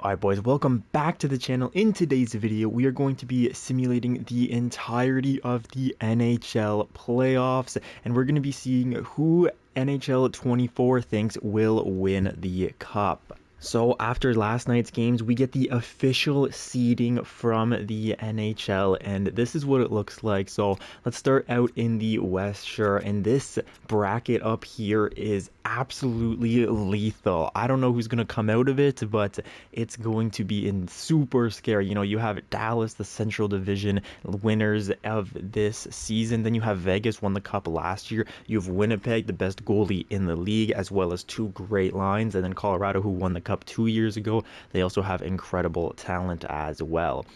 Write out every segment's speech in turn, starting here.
Alright boys, welcome back to the channel. In today's video, we are going to be simulating the entirety of the NHL playoffs, and we're going to be seeing who NHL 24 thinks will win the cup. So after last night's games, we get the official seeding from the NHL, and this is what it looks like. So let's start out in the West, sure, and this bracket up here is absolutely lethal. I don't know who's going to come out of it, but it's going to be super scary. You know, you have Dallas, the Central Division winners of this season. Then you have Vegas, won the cup last year. You have Winnipeg, the best goalie in the league, as well as two great lines. And then Colorado, who won the cup 2 years ago. They also have incredible talent as well.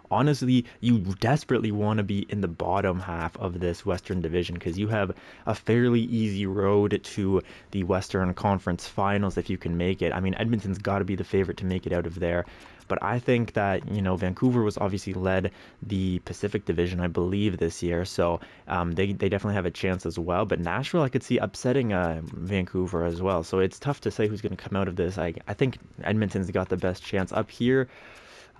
Honestly, you desperately want to be in the bottom half of this Western Division because you have a fairly easy road to the Western Conference Finals if you can make it. I mean, Edmonton's got to be the favorite to make it out of there. But I think that, you know, Vancouver was obviously led the Pacific Division, I believe, this year. So they definitely have a chance as well. But Nashville, I could see upsetting Vancouver as well. So it's tough to say who's going to come out of this. I think Edmonton's got the best chance up here.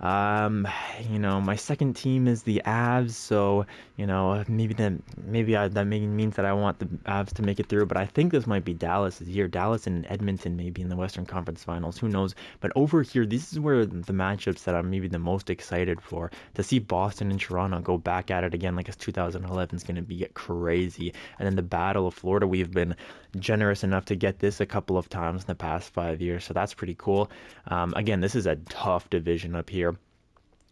You know, my second team is the Avs, so you know that means that I want the Avs to make it through. But I think this might be Dallas's year. Dallas and Edmonton maybe in the Western Conference Finals. Who knows? But over here, this is where the matchups that I'm maybe the most excited for. To see Boston and Toronto go back at it again, like it's 2011, is going to be crazy. And then the Battle of Florida, we've been generous enough to get this a couple of times in the past 5 years, so that's pretty cool. Again, this is a tough division up here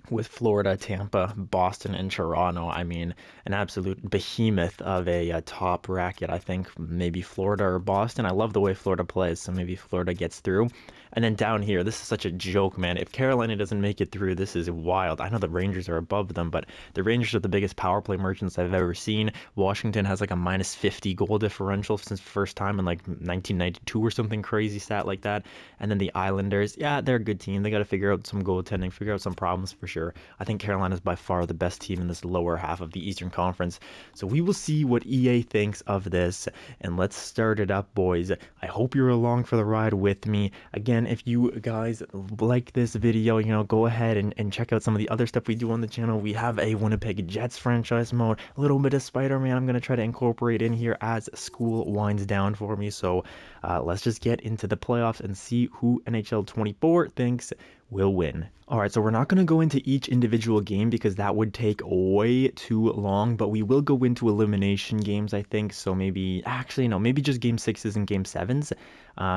with Florida, Tampa, Boston, and Toronto. I mean, an absolute behemoth of a top bracket. I think maybe Florida or Boston. I love the way Florida plays, so maybe Florida gets through. And then down here, this is such a joke, man. If Carolina doesn't make it through, this is wild. I know the Rangers are above them, but the Rangers are the biggest power play merchants I've ever seen. Washington has like a minus 50 goal differential since the first time in like 1992 or something crazy stat like that. And then the Islanders, yeah, they're a good team. They got to figure out some goaltending, figure out some problems for sure. I think Carolina is by far the best team in this lower half of the Eastern Conference. So we will see what EA thinks of this, and let's start it up, boys. I hope you're along for the ride with me. Again, if you guys like this video, you know, go ahead and check out some of the other stuff we do on the channel. We have a Winnipeg Jets franchise mode, a little bit of Spider-Man I'm going to try to incorporate in here as school winds down for me. So let's just get into the playoffs and see who NHL 24 thinks will win. All right, so we're not going to go into each individual game because that would take way too long, but we will go into elimination games, I think. So maybe, actually, no, maybe just game 6s and game 7s,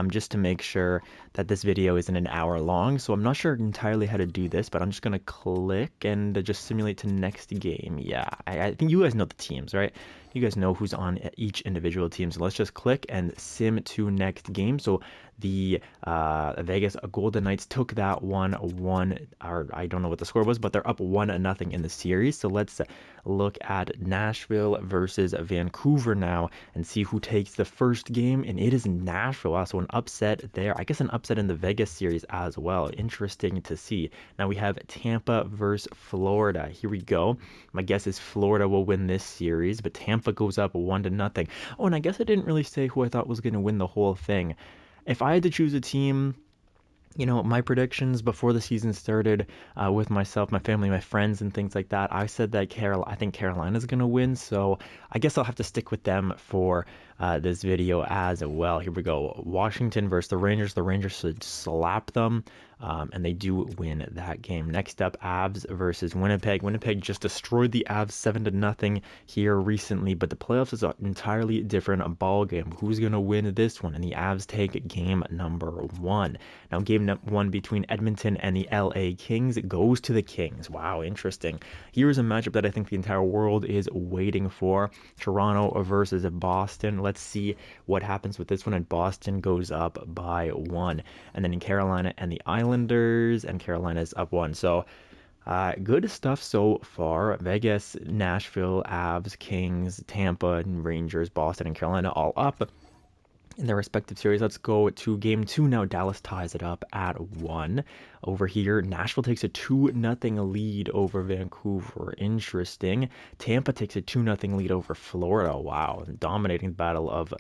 just to make sure that this video isn't an hour long. So I'm not sure entirely how to do this, but I'm just going to click and just simulate to next game. Yeah, I think you guys know the teams, right? You guys know who's on each individual team. So let's just click and sim to next game. So the Vegas Golden Knights took that one, or I don't know what the score was, but they're up 1-0 in the series. So let's look at Nashville versus Vancouver now and see who takes the first game. And it is Nashville. Also an upset there. I guess an upset in the Vegas series as well. Interesting to see. Now we have Tampa versus Florida. Here we go. My guess is Florida will win this series, but Tampa goes up 1-0. Oh, and I guess I didn't really say who I thought was going to win the whole thing. If I had to choose a team, you know, my predictions before the season started with myself, my family, my friends, and things like that, I said that I think Carolina's going to win. So I guess I'll have to stick with them for this video as well. Here we go. Washington versus the Rangers. The Rangers should slap them, and they do win that game. Next up, Avs versus Winnipeg. Winnipeg just destroyed the Avs 7-0 here recently, but the playoffs is an entirely different ball game. Who's going to win this one? And the Avs take game number 1. Now, game 1 between Edmonton and the LA Kings goes to the Kings. Wow, interesting. Here's a matchup that I think the entire world is waiting for. Toronto versus Boston. Let's see what happens with this one. And Boston goes up by 1. And then in Carolina and the Islanders, and Carolina's up 1. So good stuff so far. Vegas, Nashville, Avs, Kings, Tampa, and Rangers, Boston, and Carolina all up in their respective series. Let's go to game 2 now. Dallas ties it up at 1. Over here, Nashville takes a 2-0 lead over Vancouver. Interesting. Tampa takes a 2-0 lead over Florida. Wow, dominating the battle of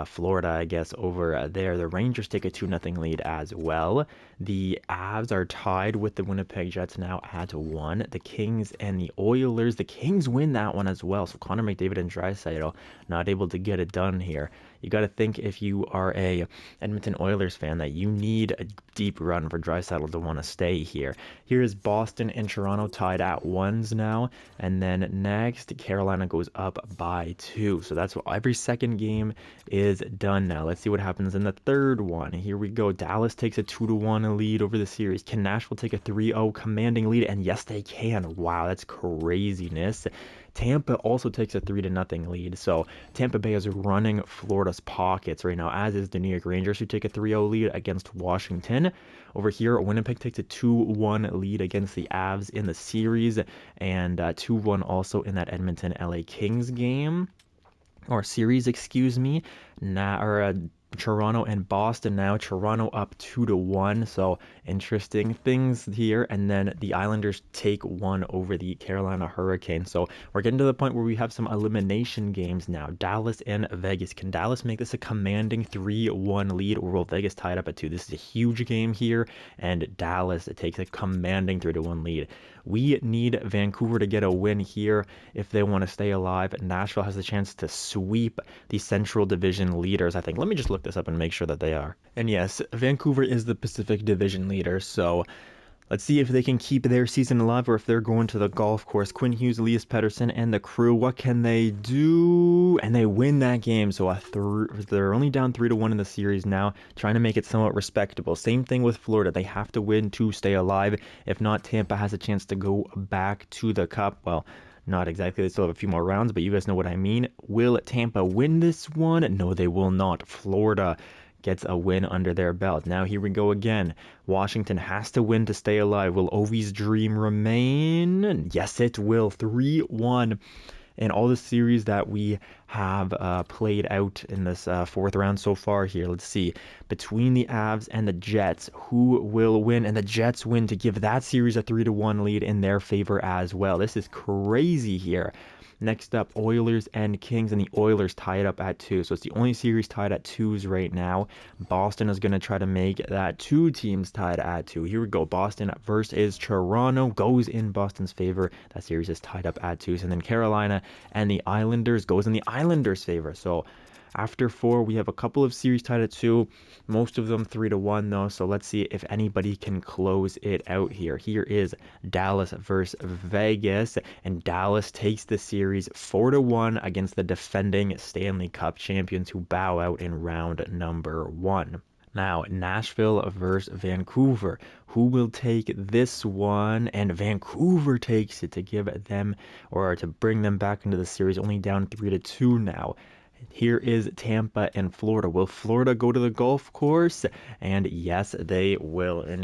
Florida, I guess, over there. The Rangers take a 2-0 lead as well. The Avs are tied with the Winnipeg Jets now at 1. The Kings and the Oilers. The Kings win that one as well. So Connor McDavid and Draisaitl not able to get it done here. You got to think, if you are a Edmonton Oilers fan, that you need a deep run for Draisaitl to want to stay here. Here is Boston and Toronto tied at 1s now, and then next Carolina goes up by 2. So that's what every second game is done now. Let's see what happens in the third one. Here we go. Dallas takes a 2-1 lead over the series. Can Nashville take a 3-0 commanding lead? And yes, they can. Wow, that's craziness. Tampa also takes a 3-0 lead. So Tampa Bay is running Florida's pockets right now, as is the New York Rangers, who take a 3-0 lead against Washington. Over here, Winnipeg takes a 2-1 lead against the Avs in the series, and 2-1 also in that Edmonton LA Kings game, or series, excuse me. Toronto and Boston now. Toronto up 2-1, so interesting things here. And then the Islanders take 1 over the Carolina Hurricanes. So we're getting to the point where we have some elimination games now. Dallas and Vegas. Can Dallas make this a commanding 3-1 lead, or will Vegas tie it up at 2? This is a huge game here, and Dallas takes a commanding 3-1 lead. We need Vancouver to get a win here if they want to stay alive. Nashville has the chance to sweep the Central Division leaders, I think. Let me just look this up and make sure that they are. And yes, Vancouver is the Pacific Division leader, so let's see if they can keep their season alive, or if they're going to the golf course. Quinn Hughes, Elias Pettersson, and the crew, what can they do? And they win that game. So they're only down 3-1 in the series now, trying to make it somewhat respectable. Same thing with Florida. They have to win to stay alive. If not, Tampa has a chance to go back to the Cup. Well, not exactly. They still have a few more rounds, but you guys know what I mean. Will Tampa win this one? No, they will not. Florida gets a win under their belt. Now here we go again. Washington has to win to stay alive. Will Ovi's dream remain? Yes, it will. 3-1. And all the series that we have played out in this fourth round so far here. Let's see. Between the Avs and the Jets, who will win? And the Jets win to give that series a 3-1 lead in their favor as well. This is crazy here. Next up, Oilers and Kings, and the Oilers tie it up at 2. So it's the only series tied at 2s right now. Boston is going to try to make that 2 teams tied at 2. Here we go. Boston versus Toronto goes in Boston's favor. That series is tied up at 2s. And then Carolina and the Islanders goes in the Islanders' favor. So after 4, we have a couple of series tied at 2, most of them 3-1 though, so let's see if anybody can close it out here. Here is Dallas versus Vegas, and Dallas takes the series 4-1 against the defending Stanley Cup champions, who bow out in round number 1. Now, Nashville versus Vancouver. Who will take this one? And Vancouver takes it to give them, or to bring them back into the series, only down 3-2 now. Here is Tampa and Florida. Will Florida go to the golf course? And yes, they will. And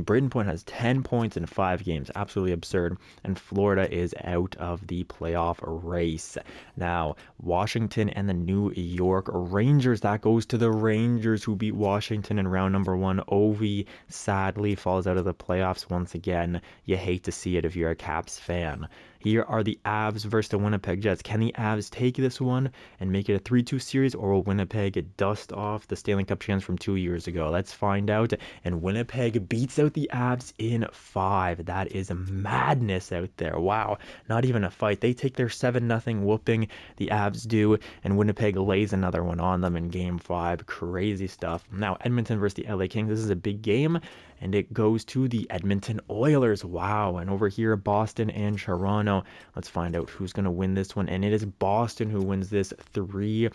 Braden Point has 10 points in 5 games. Absolutely absurd. And Florida is out of the playoff race. Now, Washington and the New York Rangers. That goes to the Rangers, who beat Washington in round number 1. Ovi sadly falls out of the playoffs once again. You hate to see it if you're a Caps fan. Here are the Avs versus the Winnipeg Jets. Can the Avs take this one and make it a 3-2 series, or will Winnipeg dust off the Stanley Cup champs from 2 years ago? Let's find out. And Winnipeg beats out the Avs in 5. That is madness out there. Wow, not even a fight. They take their 7-0 whooping, the Avs do, and Winnipeg lays another one on them in Game 5. Crazy stuff. Now, Edmonton versus the LA Kings. This is a big game, and it goes to the Edmonton Oilers. Wow. And over here, Boston and Toronto. Let's find out who's going to win this one. And it is Boston who wins this 3-2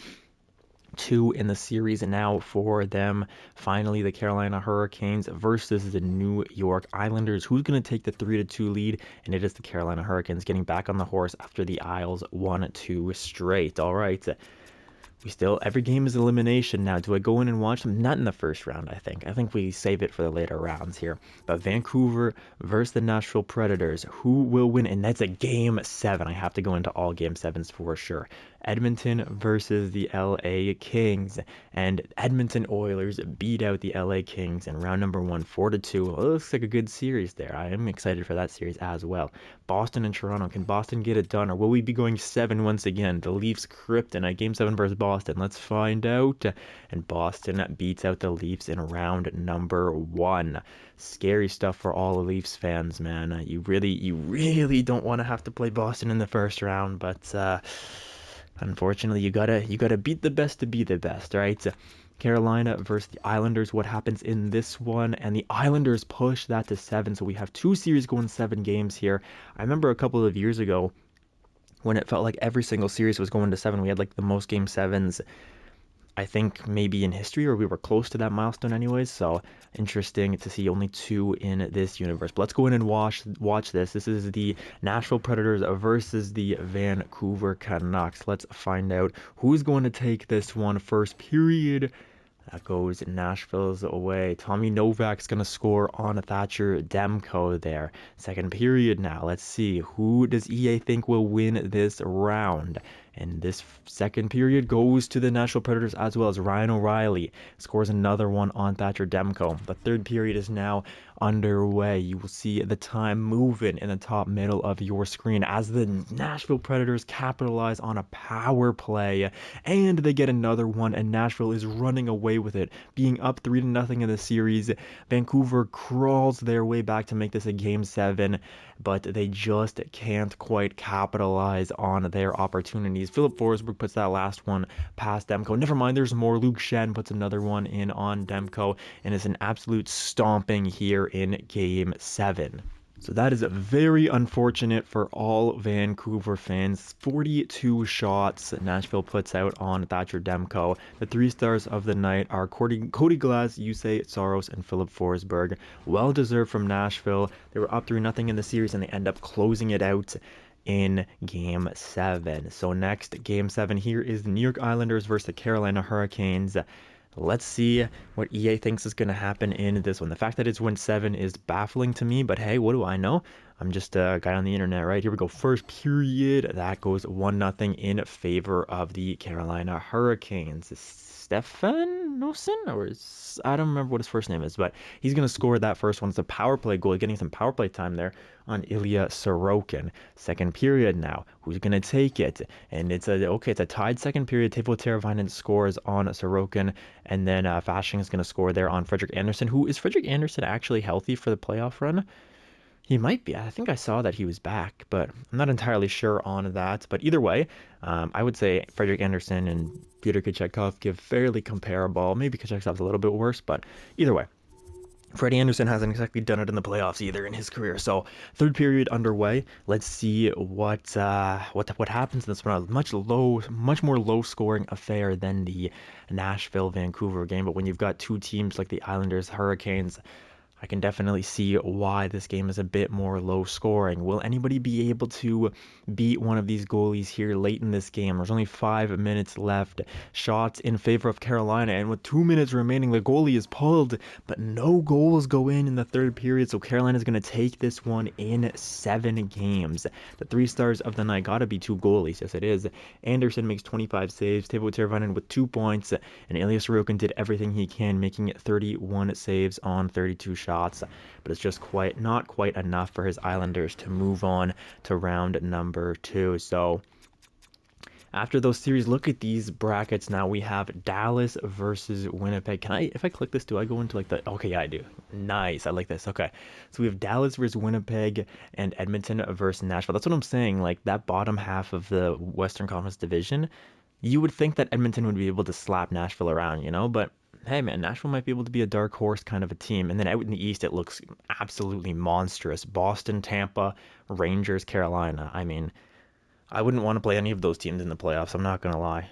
in the series now for them. Finally, the Carolina Hurricanes versus the New York Islanders. Who's going to take the 3-2 lead? And it is the Carolina Hurricanes getting back on the horse after the Isles won 2 straight. All right. Every game is elimination now. Do I go in and watch them? Not in the first round, I think. I think we save it for the later rounds here. But Vancouver versus the Nashville Predators. Who will win? And that's a Game 7. I have to go into all Game 7s for sure. Edmonton versus the LA Kings. And Edmonton Oilers beat out the LA Kings in round number 1, 4-2. Well, it looks like a good series there. I am excited for that series as well. Boston and Toronto. Can Boston get it done, or will we be going 7 once again? The Leafs kryptonite, Game 7 versus Boston. Let's find out. And Boston beats out the Leafs in round number 1. Scary stuff for all the Leafs fans, man. You really don't want to have to play Boston in the first round, but unfortunately, you gotta beat the best to be the best, right? Carolina versus the Islanders. What happens in this one? And the Islanders push that to 7, so we have 2 series going 7 games here. I remember a couple of years ago when it felt like every single series was going to 7. We had like the most game 7s, I think, maybe in history, or we were close to that milestone anyways. So interesting to see only 2 in this universe. But let's go in and watch this. This is the Nashville Predators versus the Vancouver Canucks. Let's find out who's going to take this one. First period, that goes Nashville's away. Tommy Novak's going to score on Thatcher Demko there. Second period now. Let's see. Who does EA think will win this round? And this second period goes to the Nashville Predators, as well as Ryan O'Reilly scores another one on Thatcher Demko. The third period is now underway. You will see the time moving in the top middle of your screen as the Nashville Predators capitalize on a power play, and they get another one, and Nashville is running away with it, being up 3-0 in the series. Vancouver crawls their way back to make this a Game 7, but they just can't quite capitalize on their opportunities. Philip Forsberg puts that last one past Demko. Never mind, there's more. Luke Shen puts another one in on Demko, and it's an absolute stomping here in Game 7. So that is very unfortunate for all Vancouver fans. 42 shots Nashville puts out on Thatcher Demko. The 3 stars of the night are Cody Glass, Jussi Saros, and Philip Forsberg. Well deserved from Nashville. They were up 3-0 in the series, and they end up closing it out in Game 7. So next, Game 7 here is the New York Islanders versus the Carolina Hurricanes. Let's see what EA thinks is going to happen in this one. The fact that it's win 7 is baffling to me, but hey, what do I know? I'm just a guy on the internet, right? Here we go. First period. That goes 1-0 in favor of the Carolina Hurricanes. Stefan Nosen, or I don't remember what his first name is, but he's going to score that first one. It's a power play goal, getting some power play time there on Ilya Sorokin. Second period now. Who's going to take it? And it's a tied second period. Teuvo Teravainen scores on Sorokin, and then Fasching is going to score there on Frederik Andersen. Who is Frederik Andersen actually healthy for the playoff run? He might be. I think I saw that he was back, but I'm not entirely sure on that. But either way, I would say Frederik Andersen and Peter Kochetkov give fairly comparable. Maybe Kochetkov's a little bit worse, but either way. Freddie Andersen hasn't exactly done it in the playoffs either in his career. So third period underway. Let's see what happens in this one. A much more low scoring affair than the Nashville Vancouver game. But when you've got 2 teams like the Islanders, Hurricanes, I can definitely see why this game is a bit more low scoring. Will anybody be able to beat one of these goalies here late in this game? There's only 5 minutes left. Shots in favor of Carolina, and with 2 minutes remaining, the goalie is pulled, but no goals go in the third period, so Carolina is going to take this one in 7 games. The 3 stars of the night gotta be 2 goalies. Yes, it is. Anderson makes 25 saves, Teuvo Teravainen with 2 points, and Ilya Sorokin did everything he can, making 31 saves on 32 shots. But it's just not quite enough for his Islanders to move on to round number 2. So after those series, look at these brackets now. We have Dallas versus Winnipeg. If I click this, do I go into like the, okay, yeah, I do. Nice, I like this. Okay, so we have Dallas versus Winnipeg and Edmonton versus Nashville. That's what I'm saying, like that bottom half of the Western Conference division, you would think that Edmonton would be able to slap Nashville around, but hey man, Nashville might be able to be a dark horse kind of a team. And then out in the East, it looks absolutely monstrous. Boston, Tampa, Rangers, Carolina. I mean, I wouldn't want to play any of those teams in the playoffs, I'm not going to lie.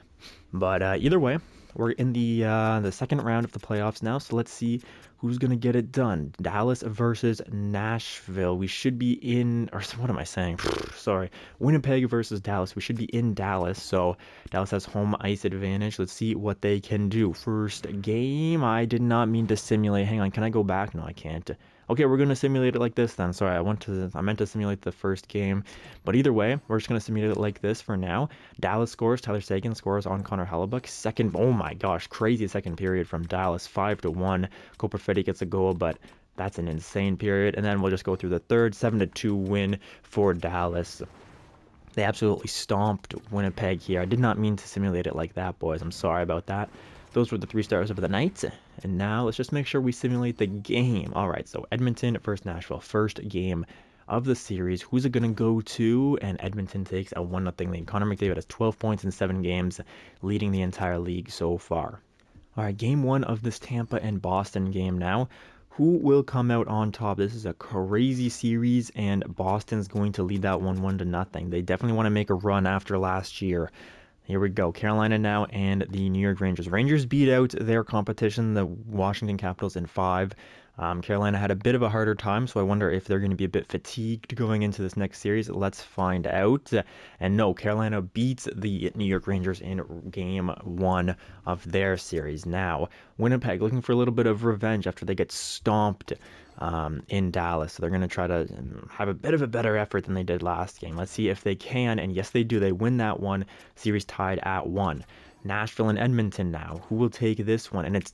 But either way, we're in the second round of the playoffs now, so let's see Who's going to get it done? Dallas versus Nashville. We should be in, or what am I saying? Sorry. Winnipeg versus Dallas. We should be in Dallas, so Dallas has home ice advantage. Let's see what they can do. First game, I did not mean to simulate. Hang on, can I go back? No, I can't. Okay, we're going to simulate it like this then. Sorry, I meant to simulate the first game. But either way, we're just going to simulate it like this for now. Dallas scores. Tyler Seguin scores on Connor Hellebuyck. Second, oh my gosh, crazy second period from Dallas. 5-1. Cole Perfetti gets a goal, but that's an insane period. And then we'll just go through the third. 7-2 win for Dallas. They absolutely stomped Winnipeg here. I did not mean to simulate it like that, boys. I'm sorry about that. Those were the 3 stars of the night. And now let's just make sure we simulate the game. All right, so Edmonton versus Nashville. First game of the series. Who's it going to go to? And Edmonton takes a 1-0 lead. Connor McDavid has 12 points in 7 games, leading the entire league so far. All right, game 1 of this Tampa and Boston game now. Who will come out on top? This is a crazy series, and Boston's going to lead that 1-0. They definitely want to make a run after last year. Here we go. Carolina now and the New York Rangers. Rangers beat out their competition, the Washington Capitals, in 5. Carolina had a bit of a harder time, so I wonder if they're going to be a bit fatigued going into this next series. Let's find out. And no, Carolina beats the New York Rangers in game 1 of their series. Now, Winnipeg looking for a little bit of revenge after they get stomped in Dallas. So they're going to try to have a bit of a better effort than they did last game. Let's see if they can, and yes, they do. They win that one. Series tied at 1. Nashville and Edmonton now. Who will take this one? And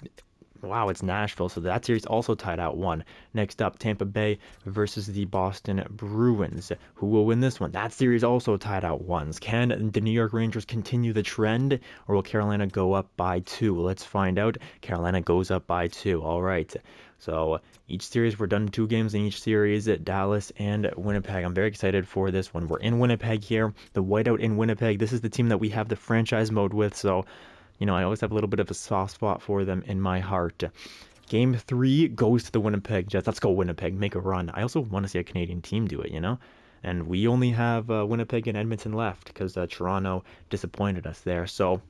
wow, it's Nashville, so that series also tied out 1. Next up, Tampa Bay versus the Boston Bruins. Who will win this one? That series also tied out 1s. Can the New York Rangers continue the trend, or will Carolina go up by 2? Let's find out. Carolina goes up by 2. All right. So each series, we're done 2 games in each series at Dallas and Winnipeg. I'm very excited for this one. We're in Winnipeg here. The whiteout in Winnipeg. This is the team that we have the franchise mode with, so you know, I always have a little bit of a soft spot for them in my heart. Game 3 goes to the Winnipeg Jets. Let's go Winnipeg, make a run. I also want to see a Canadian team do it, you know? And we only have Winnipeg and Edmonton left because Toronto disappointed us there. So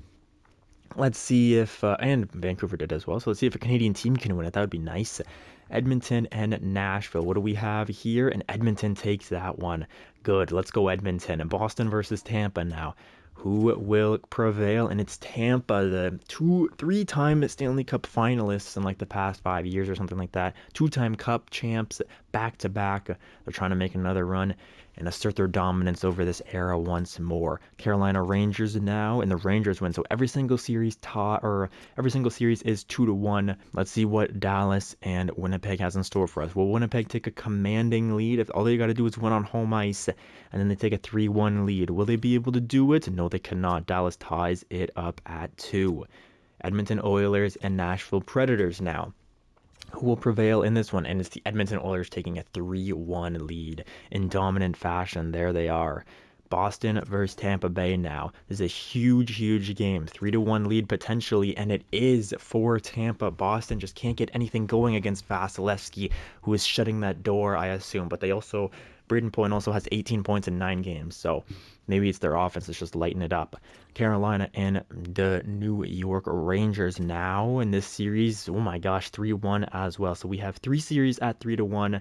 let's see if, and Vancouver did as well. So let's see if a Canadian team can win it. That would be nice. Edmonton and Nashville. What do we have here? And Edmonton takes that one. Good. Let's go Edmonton. And Boston versus Tampa now. Who will prevail? And it's Tampa, the 3-time Stanley Cup finalists in like the past 5 years or something like that. 2-time Cup champs back-to-back. They're trying to make another run and assert their dominance over this era once more. Carolina Rangers now, and the Rangers win. So every single series is 2-1. Let's see what Dallas and Winnipeg has in store for us. Will Winnipeg take a commanding lead? If all they got to do is win on home ice, and then they take a 3-1 lead, will they be able to do it? No, they cannot. Dallas ties it up at 2. Edmonton Oilers and Nashville Predators now. Who will prevail in this one? And it's the Edmonton Oilers taking a 3-1 lead in dominant fashion. There they are. Boston versus Tampa Bay now. This is a huge, huge game. 3-1 lead potentially, and it is for Tampa. Boston just can't get anything going against Vasilevsky, who is shutting that door, I assume. But Braden Point also has 18 points in 9 games, so maybe it's their offense that's just lighting it up. Carolina and the New York Rangers now in this series. Oh my gosh, 3-1 as well. So we have 3 series at 3-1.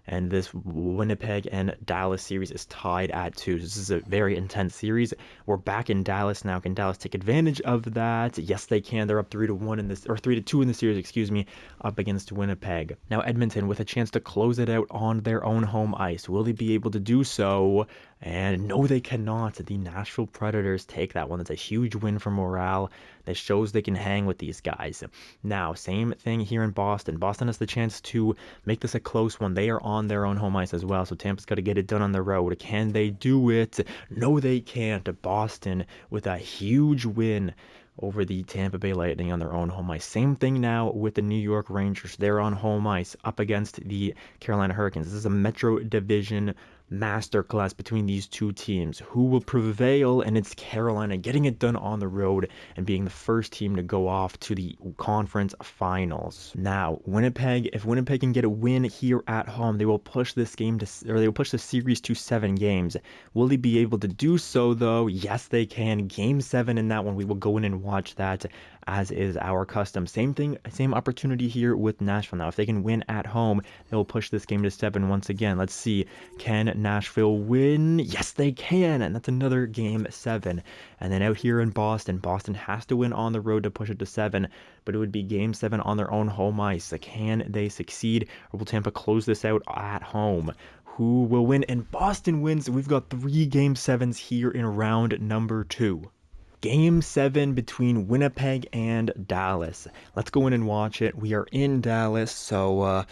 And this Winnipeg and Dallas series is tied at 2. This is a very intense series. We're back in Dallas now. Can Dallas take advantage of that? Yes, they can. They're up 3-1 in this, or 3-2 in the series, excuse me, up against Winnipeg. Now Edmonton with a chance to close it out on their own home ice. Will they be able to do so? And no, they cannot. The Nashville Predators take that one. That's a huge win for morale. That shows they can hang with these guys. Now, same thing here in Boston. Boston has the chance to make this a close one. They are on their own home ice as well, so Tampa's got to get it done on the road. Can they do it? No, they can't. Boston with a huge win over the Tampa Bay Lightning on their own home ice. Same thing now with the New York Rangers. They're on home ice up against the Carolina Hurricanes. This is a Metro Division masterclass between these two teams. Who will prevail? And it's Carolina getting it done on the road and being the first team to go off to the conference finals. Now, if Winnipeg can get a win here at home, they will push this game they will push the series to 7 games. Will they be able to do so though? Yes, they can. Game 7 in that one, we will go in and watch that as is our custom. Same thing, same opportunity here with Nashville. Now, if they can win at home, they'll push this game to 7 once again. Let's see, can Nashville win? Yes, they can, and that's another game 7. And then out here in Boston, Boston has to win on the road to push it to 7, but it would be game 7 on their own home ice. Can they succeed, or will Tampa close this out at home? Who will win? And Boston wins. We've got 3 game 7s here in round number 2. Game 7 between Winnipeg and Dallas. Let's go in and watch it. We are in Dallas, so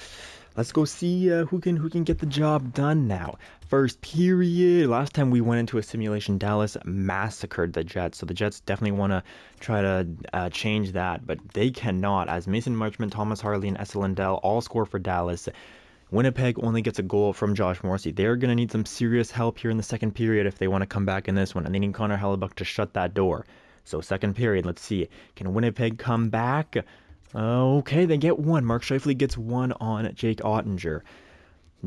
let's go see who can get the job done now. First period. Last time we went into a simulation, Dallas massacred the Jets, so the Jets definitely want to try to change that, but they cannot, as Mason Marchment, Thomas Harley, and Esa Lindell all score for Dallas. Winnipeg only gets a goal from Josh Morrissey. They're going to need some serious help here in the second period if they want to come back in this one, and they need Connor Hellebuck to shut that door. So second period, let's see. Can Winnipeg come back? Okay, they get one. Mark Scheifele gets one on Jake Ottinger.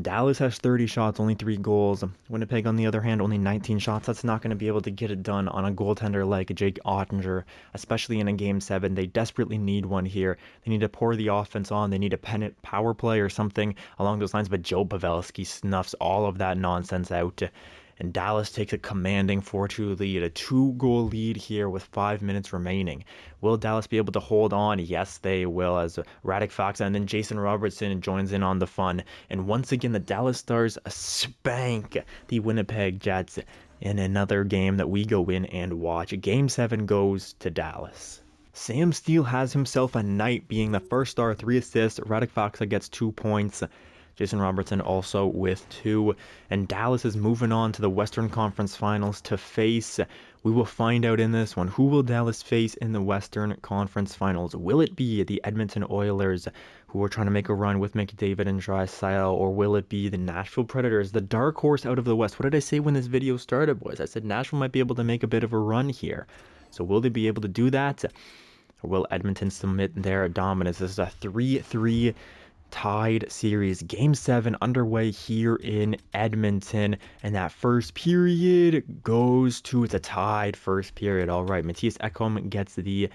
Dallas has 30 shots, only 3 goals. Winnipeg, on the other hand, only 19 shots. That's not going to be able to get it done on a goaltender like Jake Ottinger, especially in a Game 7. They desperately need one here. They need to pour the offense on. They need a pennant power play or something along those lines, but Joe Pavelski snuffs all of that nonsense out. And Dallas takes a commanding 4-2 lead, a 2-goal lead here with 5 minutes remaining. Will Dallas be able to hold on? Yes, they will, as Radek Faksa and then Jason Robertson joins in on the fun. And once again, the Dallas Stars spank the Winnipeg Jets in another game that we go in and watch. Game 7 goes to Dallas. Sam Steele has himself a night, being the first star, 3 assists. Radek Faksa gets 2 points. Jason Robertson also with 2. And Dallas is moving on to the Western Conference Finals to face, we will find out in this one, who will Dallas face in the Western Conference Finals? Will it be the Edmonton Oilers, who are trying to make a run with McDavid and Draisaitl, or will it be the Nashville Predators, the dark horse out of the West? What did I say when this video started, boys? I said Nashville might be able to make a bit of a run here. So will they be able to do that? Or will Edmonton submit their dominance? This is a 3-3 tied series. Game 7 underway here in Edmonton, and that first period goes to, it's a tied first period. All right, Matthias Ekholm gets the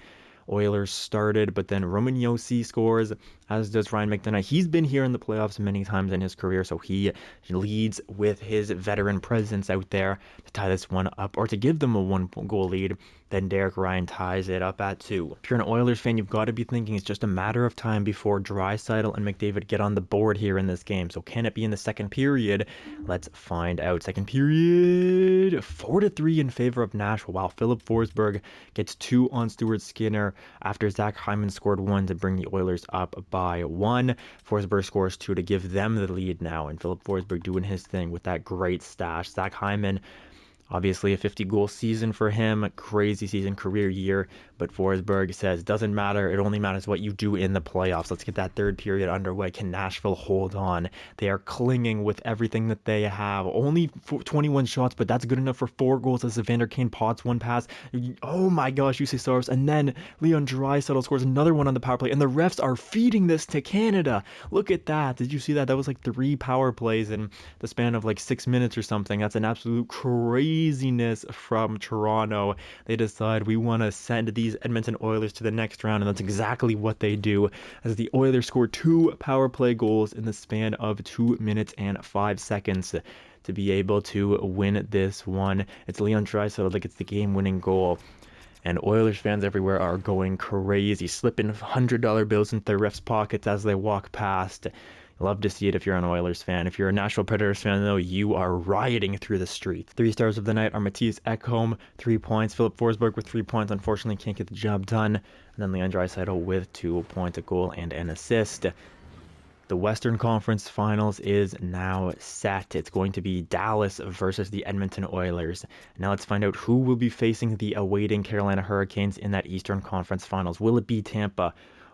Oilers started, but then Roman Josi scores, as does Ryan McDonough. He's been here in the playoffs many times in his career, so he leads with his veteran presence out there to tie this one up, or to give them a 1-goal lead. Then Derek Ryan ties it up at 2. If you're an Oilers fan, you've got to be thinking it's just a matter of time before Draisaitl and McDavid get on the board here in this game. So can it be in the second period? Let's find out. Second period, 4-3 in favor of Nashville. Wow, Philip Forsberg gets 2 on Stuart Skinner after Zach Hyman scored 1 to bring the Oilers up by 1. Forsberg scores 2 to give them the lead now, and Philip Forsberg doing his thing with that great stash. Zach Hyman, obviously a 50-goal season for him, crazy season, career year, but Forsberg says, doesn't matter, it only matters what you do in the playoffs. Let's get that third period underway. Can Nashville hold on? They are clinging with everything that they have. Only 21 shots, but that's good enough for 4 goals as Evander Kane pots 1 pass. Oh my gosh, UC Stars. And then Leon Draisaitl scores another one on the power play, and the refs are feeding this to Canada. Look at that. Did you see that? That was like 3 power plays in the span of like 6 minutes or something. That's an absolute craziness from Toronto. They decide we want to send these Edmonton Oilers to the next round, and that's exactly what they do, as the Oilers score 2 power play goals in the span of 2 minutes and 5 seconds to be able to win this one. It's Leon Draisaitl that gets the game-winning goal, and Oilers fans everywhere are going crazy, slipping $100 bills into their refs' pockets as they walk past. Love to see it if you're an Oilers fan. If you're a Nashville Predators fan, though, you are rioting through the streets. 3 stars of the night are Matthias Ekholm, 3 points. Philip Forsberg with 3 points. Unfortunately, can't get the job done. And then Leon Draisaitl with 2 points, a goal, and an assist. The Western Conference Finals is now set. It's going to be Dallas versus the Edmonton Oilers. Now let's find out who will be facing the awaiting Carolina Hurricanes in that Eastern Conference Finals. Will it be Tampa?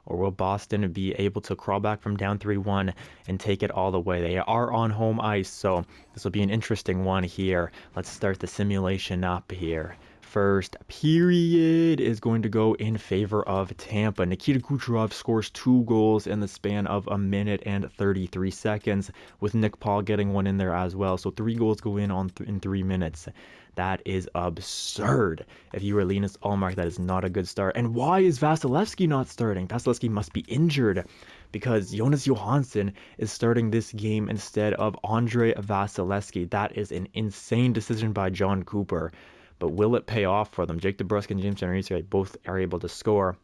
Or will Boston be able to crawl back from down 3-1 and take it all the way? They are on home ice, so this will be an interesting one here. Let's start the simulation up here. First period is going to go in favor of Tampa. Nikita Kucherov scores 2 goals in the span of a minute and 33 seconds, with Nick Paul getting one in there as well. So 3 goals go in in 3 minutes. That is absurd. If you were Linus Ullmark, that is not a good start. And why is Vasilevsky not starting? Vasilevsky must be injured, because Jonas Johansson is starting this game instead of Andre Vasilevsky. That is an insane decision by John Cooper. But will it pay off for them? Jake DeBrusk and James Generator both are able to score.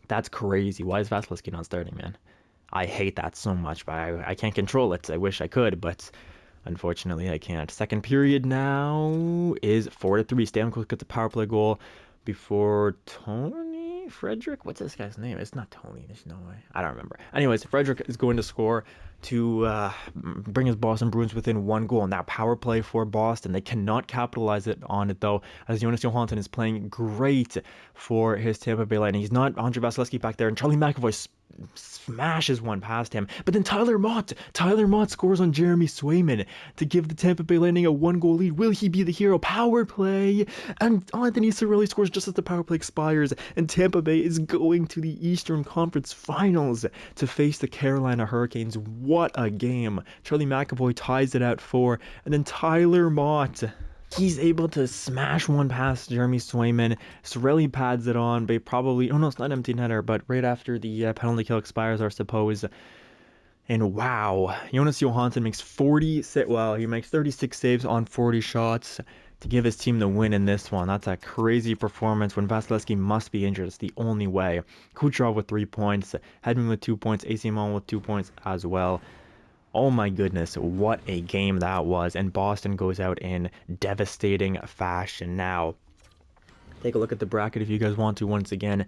That's crazy. Why is Vasilevsky not starting, man? I hate that so much, but I can't control it. I wish I could, but unfortunately I can't. Second period now is 4-3. Stamkos gets a power play goal before Tony Frederick. What's this guy's name? It's not Tony. There's no way. I don't remember. Anyways, Frederick is going to score to bring his Boston Bruins within 1 goal. Now power play for Boston. They cannot capitalize on it though, as Jonas Johansson is playing great for his Tampa Bay Lightning. He's not Andre Vasilevsky back there, and Charlie McAvoy smashes one past him. But then Tyler Mott scores on Jeremy Swayman to give the Tampa Bay Lightning a 1-goal lead. Will he be the hero? Power play, and Anthony Cirelli scores just as the power play expires, and Tampa Bay is going to the Eastern Conference Finals to face the Carolina Hurricanes. What a game. Charlie McAvoy ties it at 4, and then Tyler Mott, he's able to smash one past Jeremy Swayman. Cirelli pads it on, but probably, oh no, it's not empty netter, but right after the penalty kill expires, I suppose. And wow, Jonas Johansson makes 36 saves on 40 shots to give his team the win in this one. That's a crazy performance when Vasilevsky must be injured. It's the only way. Kucherov with 3 points, Hedman with 2 points, AC Milan with 2 points as well. Oh my goodness, what a game that was. And Boston goes out in devastating fashion. Now, take a look at the bracket if you guys want to once again.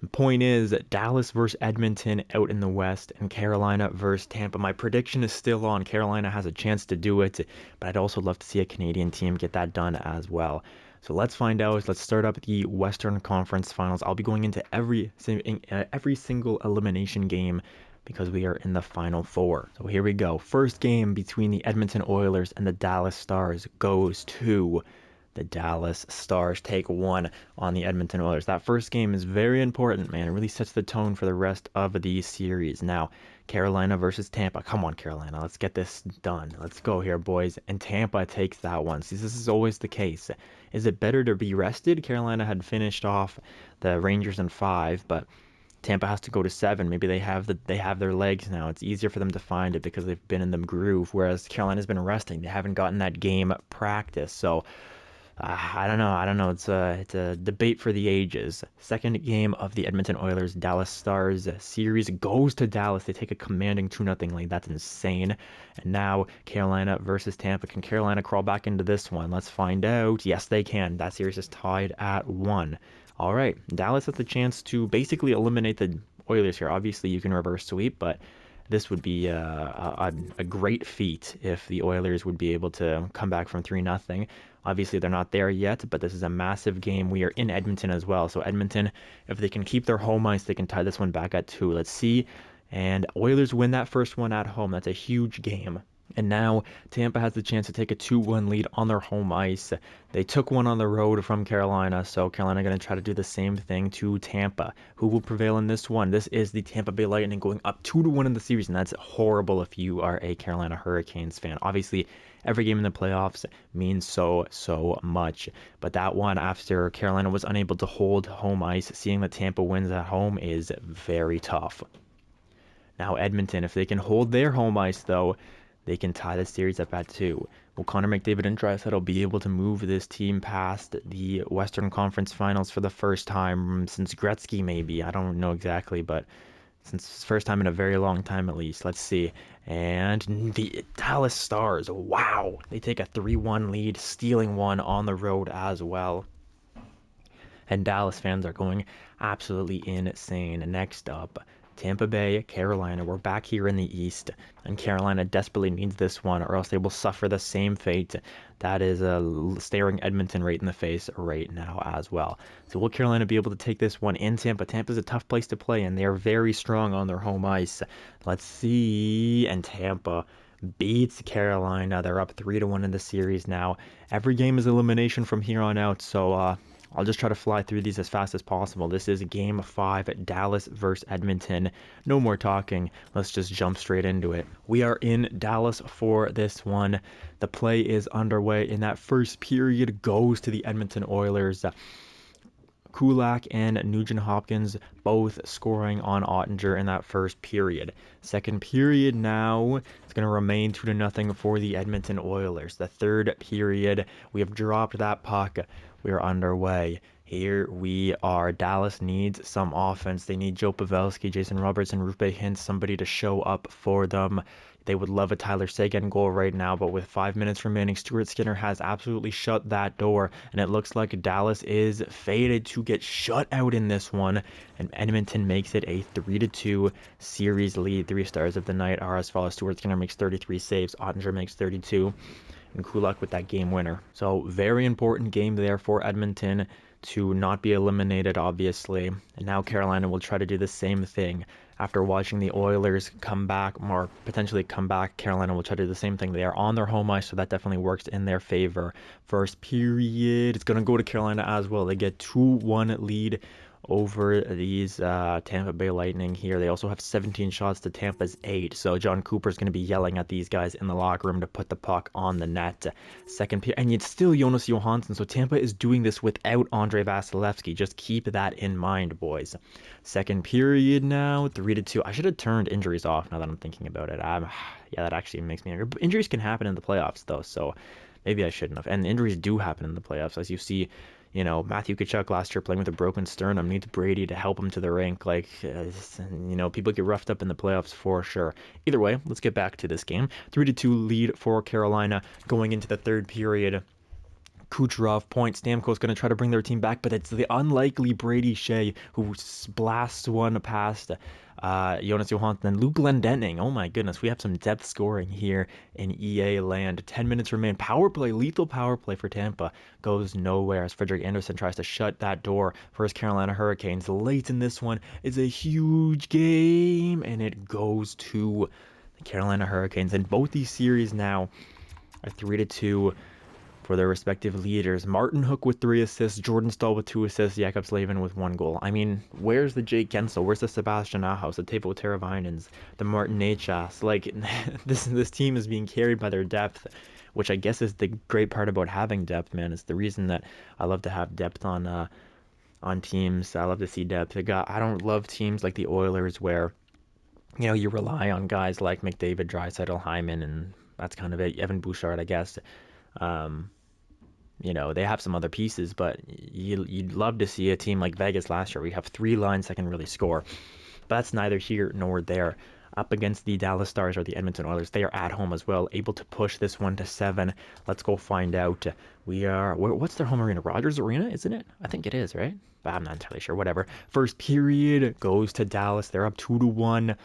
The point is, Dallas versus Edmonton out in the West, and Carolina versus Tampa. My prediction is still on. Carolina has a chance to do it, but I'd also love to see a Canadian team get that done as well. So let's find out. Let's start up the Western Conference Finals. I'll be going into every single elimination game because we are in the Final Four. So here we go. First game between the Edmonton Oilers and the Dallas Stars goes to the Dallas Stars. Take 1 on the Edmonton Oilers. That first game is very important, man. It really sets the tone for the rest of the series. Now, Carolina versus Tampa. Come on, Carolina. Let's get this done. Let's go here, boys. And Tampa takes that one. See, this is always the case. Is it better to be rested? Carolina had finished off the Rangers in 5, but Tampa has to go to 7. Maybe they have their legs now. It's easier for them to find it because they've been in the groove, whereas Carolina's been resting. They haven't gotten that game practice. So I don't know. It's a debate for the ages. Second game of the Edmonton Oilers Dallas Stars series goes to Dallas. They take a commanding 2-0 lead. That's insane. And now Carolina versus Tampa. Can Carolina crawl back into this one? Let's find out. Yes, they can. That series is tied at 1. All right, Dallas has the chance to basically eliminate the Oilers here. Obviously, you can reverse sweep, but this would be a great feat if the Oilers would be able to come back from 3-0. Obviously, they're not there yet, but this is a massive game. We are in Edmonton as well. So Edmonton, if they can keep their home ice, they can tie this one back at 2. Let's see. And Oilers win that first one at home. That's a huge game. And now Tampa has the chance to take a 2-1 lead on their home ice. They took one on the road from Carolina, so Carolina going to try to do the same thing to Tampa. Who will prevail in this one? This is the Tampa Bay Lightning going up 2-1 in the series, and that's horrible if you are a Carolina Hurricanes fan. Obviously, every game in the playoffs means so much. But that one, after Carolina was unable to hold home ice, seeing that Tampa wins at home is very tough. Now Edmonton, if they can hold their home ice, though, they can tie the series up at 2. Will Connor McDavid and Draisaitl be able to move this team past the Western Conference Finals for the first time since Gretzky, maybe? I don't know exactly, but since first time in a very long time at least. Let's see. And the Dallas Stars, wow, they take a 3-1 lead, stealing one on the road as well. And Dallas fans are going absolutely insane. Next up, Tampa Bay, Carolina. We're back here in the East, and Carolina desperately needs this one, or else they will suffer the same fate that is staring Edmonton right in the face right now as well. So will Carolina be able to take this one in Tampa? Tampa's a tough place to play, and they are very strong on their home ice. Let's see. And Tampa, beats Carolina. They're up 3-1 in the series now. Every game is elimination from here on out, so I'll just try to fly through these as fast as possible. This is Game 5, Dallas versus Edmonton. No more talking. Let's just jump straight into it. We are in Dallas for this one. The play is underway, and that first period goes to the Edmonton Oilers. Kulak and Nugent Hopkins both scoring on Ottinger in that first period. Second period now, it's going to remain 2-0 for the Edmonton Oilers. The third period, we have dropped that puck. We are underway. Here we are. Dallas needs some offense. They need Joe Pavelski, Jason Roberts, and Rupe Hintz, somebody to show up for them. They would love a Tyler Seguin goal right now, but with 5 minutes remaining, Stuart Skinner has absolutely shut that door, and it looks like Dallas is fated to get shut out in this one, and Edmonton makes it a 3-2 series lead. 3 stars of the night are as follows. Stuart Skinner makes 33 saves, Ottinger makes 32, and Kulak with that game winner. So very important game there for Edmonton to not be eliminated, obviously. And now Carolina will try to do the same thing. After watching the Oilers come back, or potentially come back, Carolina will try to do the same thing. They are on their home ice, so that definitely works in their favor. First period, it's going to go to Carolina as well. They get 2-1 lead over these Tampa Bay Lightning here. They also have 17 shots to Tampa's 8, so John Cooper's going to be yelling at these guys in the locker room to put the puck on the net. Second period, and it's still Jonas Johansson, so Tampa is doing this without Andrei Vasilevsky. Just keep that in mind, boys. Second period now, 3-2. I should have turned injuries off now that I'm thinking about it. Yeah, that actually makes me angry. Injuries can happen in the playoffs, though, so maybe I shouldn't have. And injuries do happen in the playoffs, as you see. You know, Matthew Tkachuk last year playing with a broken sternum needs Brady to help him to the rink. Like, people get roughed up in the playoffs for sure. Either way, let's get back to this game. 3-2 lead for Carolina going into the third period. Kucherov, point, Stamkos going to try to bring their team back, but it's the unlikely Brady Shea who blasts one past Jonas Johansson and Luke Glendening. Oh my goodness, we have some depth scoring here in EA land. 10 minutes remain. Power play, lethal power play for Tampa goes nowhere as Frederik Andersen tries to shut that door for his Carolina Hurricanes. Late in this one is a huge game, and it goes to the Carolina Hurricanes. And both these series now are 3-2 for their respective leaders. Martin Hook with 3 assists, Jordan Staal with 2 assists, Jakob Slavin with 1 goal. I mean, where's the Jake Gensel? Where's the Sebastian Ahaus, the Teuvo Teravainens, the Martin Necas? Like, this team is being carried by their depth, which I guess is the great part about having depth, man. It's the reason that I love to have depth on teams. I love to see depth. I don't love teams like the Oilers where, you rely on guys like McDavid, Draisaitl, Hyman, and that's kind of it. Evan Bouchard, I guess. They have some other pieces, but you'd love to see a team like Vegas last year. We have 3 lines that can really score. But that's neither here nor there. Up against the Dallas Stars or the Edmonton Oilers, they are at home as well, able to push this one to 7. Let's go find out. What's their home arena? Rogers Arena, isn't it? I think it is, right? But I'm not entirely sure. Whatever. First period goes to Dallas. They're up 2-1.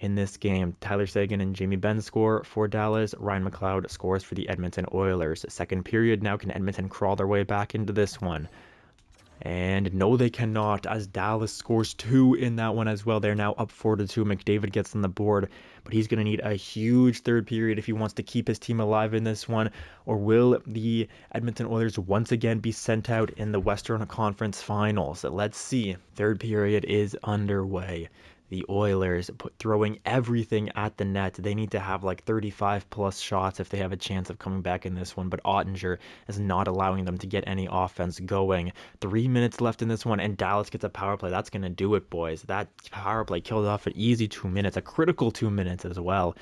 In this game, Tyler Seguin and Jamie Benn score for Dallas. Ryan McLeod scores for the Edmonton Oilers. Second period now, can Edmonton crawl their way back into this one? And no, they cannot, as Dallas scores 2 in that one as well. They're now up 4-2. McDavid gets on the board, but he's going to need a huge third period if he wants to keep his team alive in this one. Or will the Edmonton Oilers once again be sent out in the Western Conference Finals? Let's see. Third period is underway. The Oilers throwing everything at the net. They need to have like 35 plus shots if they have a chance of coming back in this one, but Ottinger is not allowing them to get any offense going. 3 minutes left in this one, and Dallas gets a power play. That's going to do it, boys. That power play killed off an easy 2 minutes, a critical 2 minutes as well.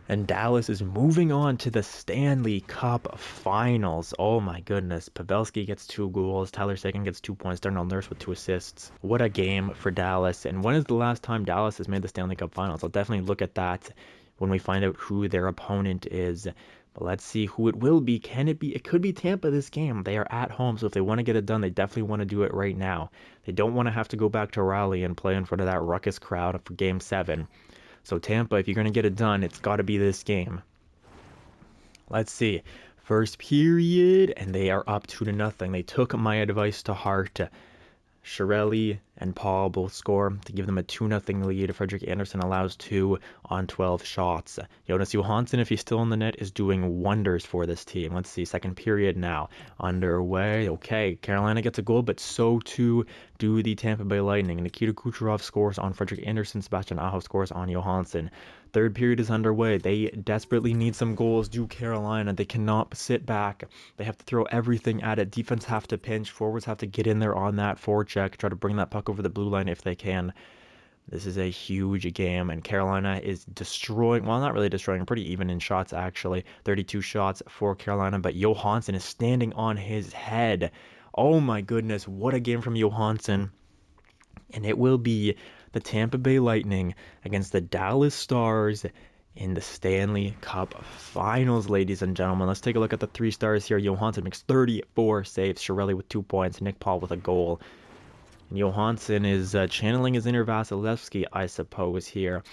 And Dallas is moving on to the Stanley Cup Finals. Oh my goodness. Pavelski gets 2 goals. Tyler Seguin gets 2 points. Darnell Nurse with 2 assists. What a game for Dallas. And when is the last time Dallas has made the Stanley Cup Finals? I'll definitely look at that when we find out who their opponent is. But let's see who it will be. Can it be? It could be Tampa this game. They are at home, so if they want to get it done, they definitely want to do it right now. They don't want to have to go back to Raleigh and play in front of that ruckus crowd for Game 7. So Tampa, if you're going to get it done, it's got to be this game. Let's see. First period, and they are up 2-0. They took my advice to heart. Chiarelli and Paul both score to give them a 2-0 lead. Frederick Anderson allows 2 on 12 shots. Jonas Johansson, if he's still in the net, is doing wonders for this team. Let's see, second period now underway. Okay, Carolina gets a goal, but so too do the Tampa Bay Lightning. Nikita Kucherov scores on Frederick Anderson. Sebastian Aho scores on Johansson. Third period is underway. They desperately need some goals. Do Carolina. They cannot sit back. They have to throw everything at it. Defense have to pinch. Forwards have to get in there on that forecheck. Try to bring that puck over the blue line if they can. This is a huge game, and Carolina is destroying, well, not really destroying, pretty even in shots, actually. 32 shots for Carolina, but Johansson is standing on his head. Oh my goodness, what a game from Johansson. And it will be the Tampa Bay Lightning against the Dallas Stars in the Stanley Cup Finals, ladies and gentlemen. Let's take a look at the 3 stars here. Johansson makes 34 saves. Chiarelli with 2 points. Nick Paul with a goal. And Johansson is channeling his inner Vasilevsky, I suppose, here.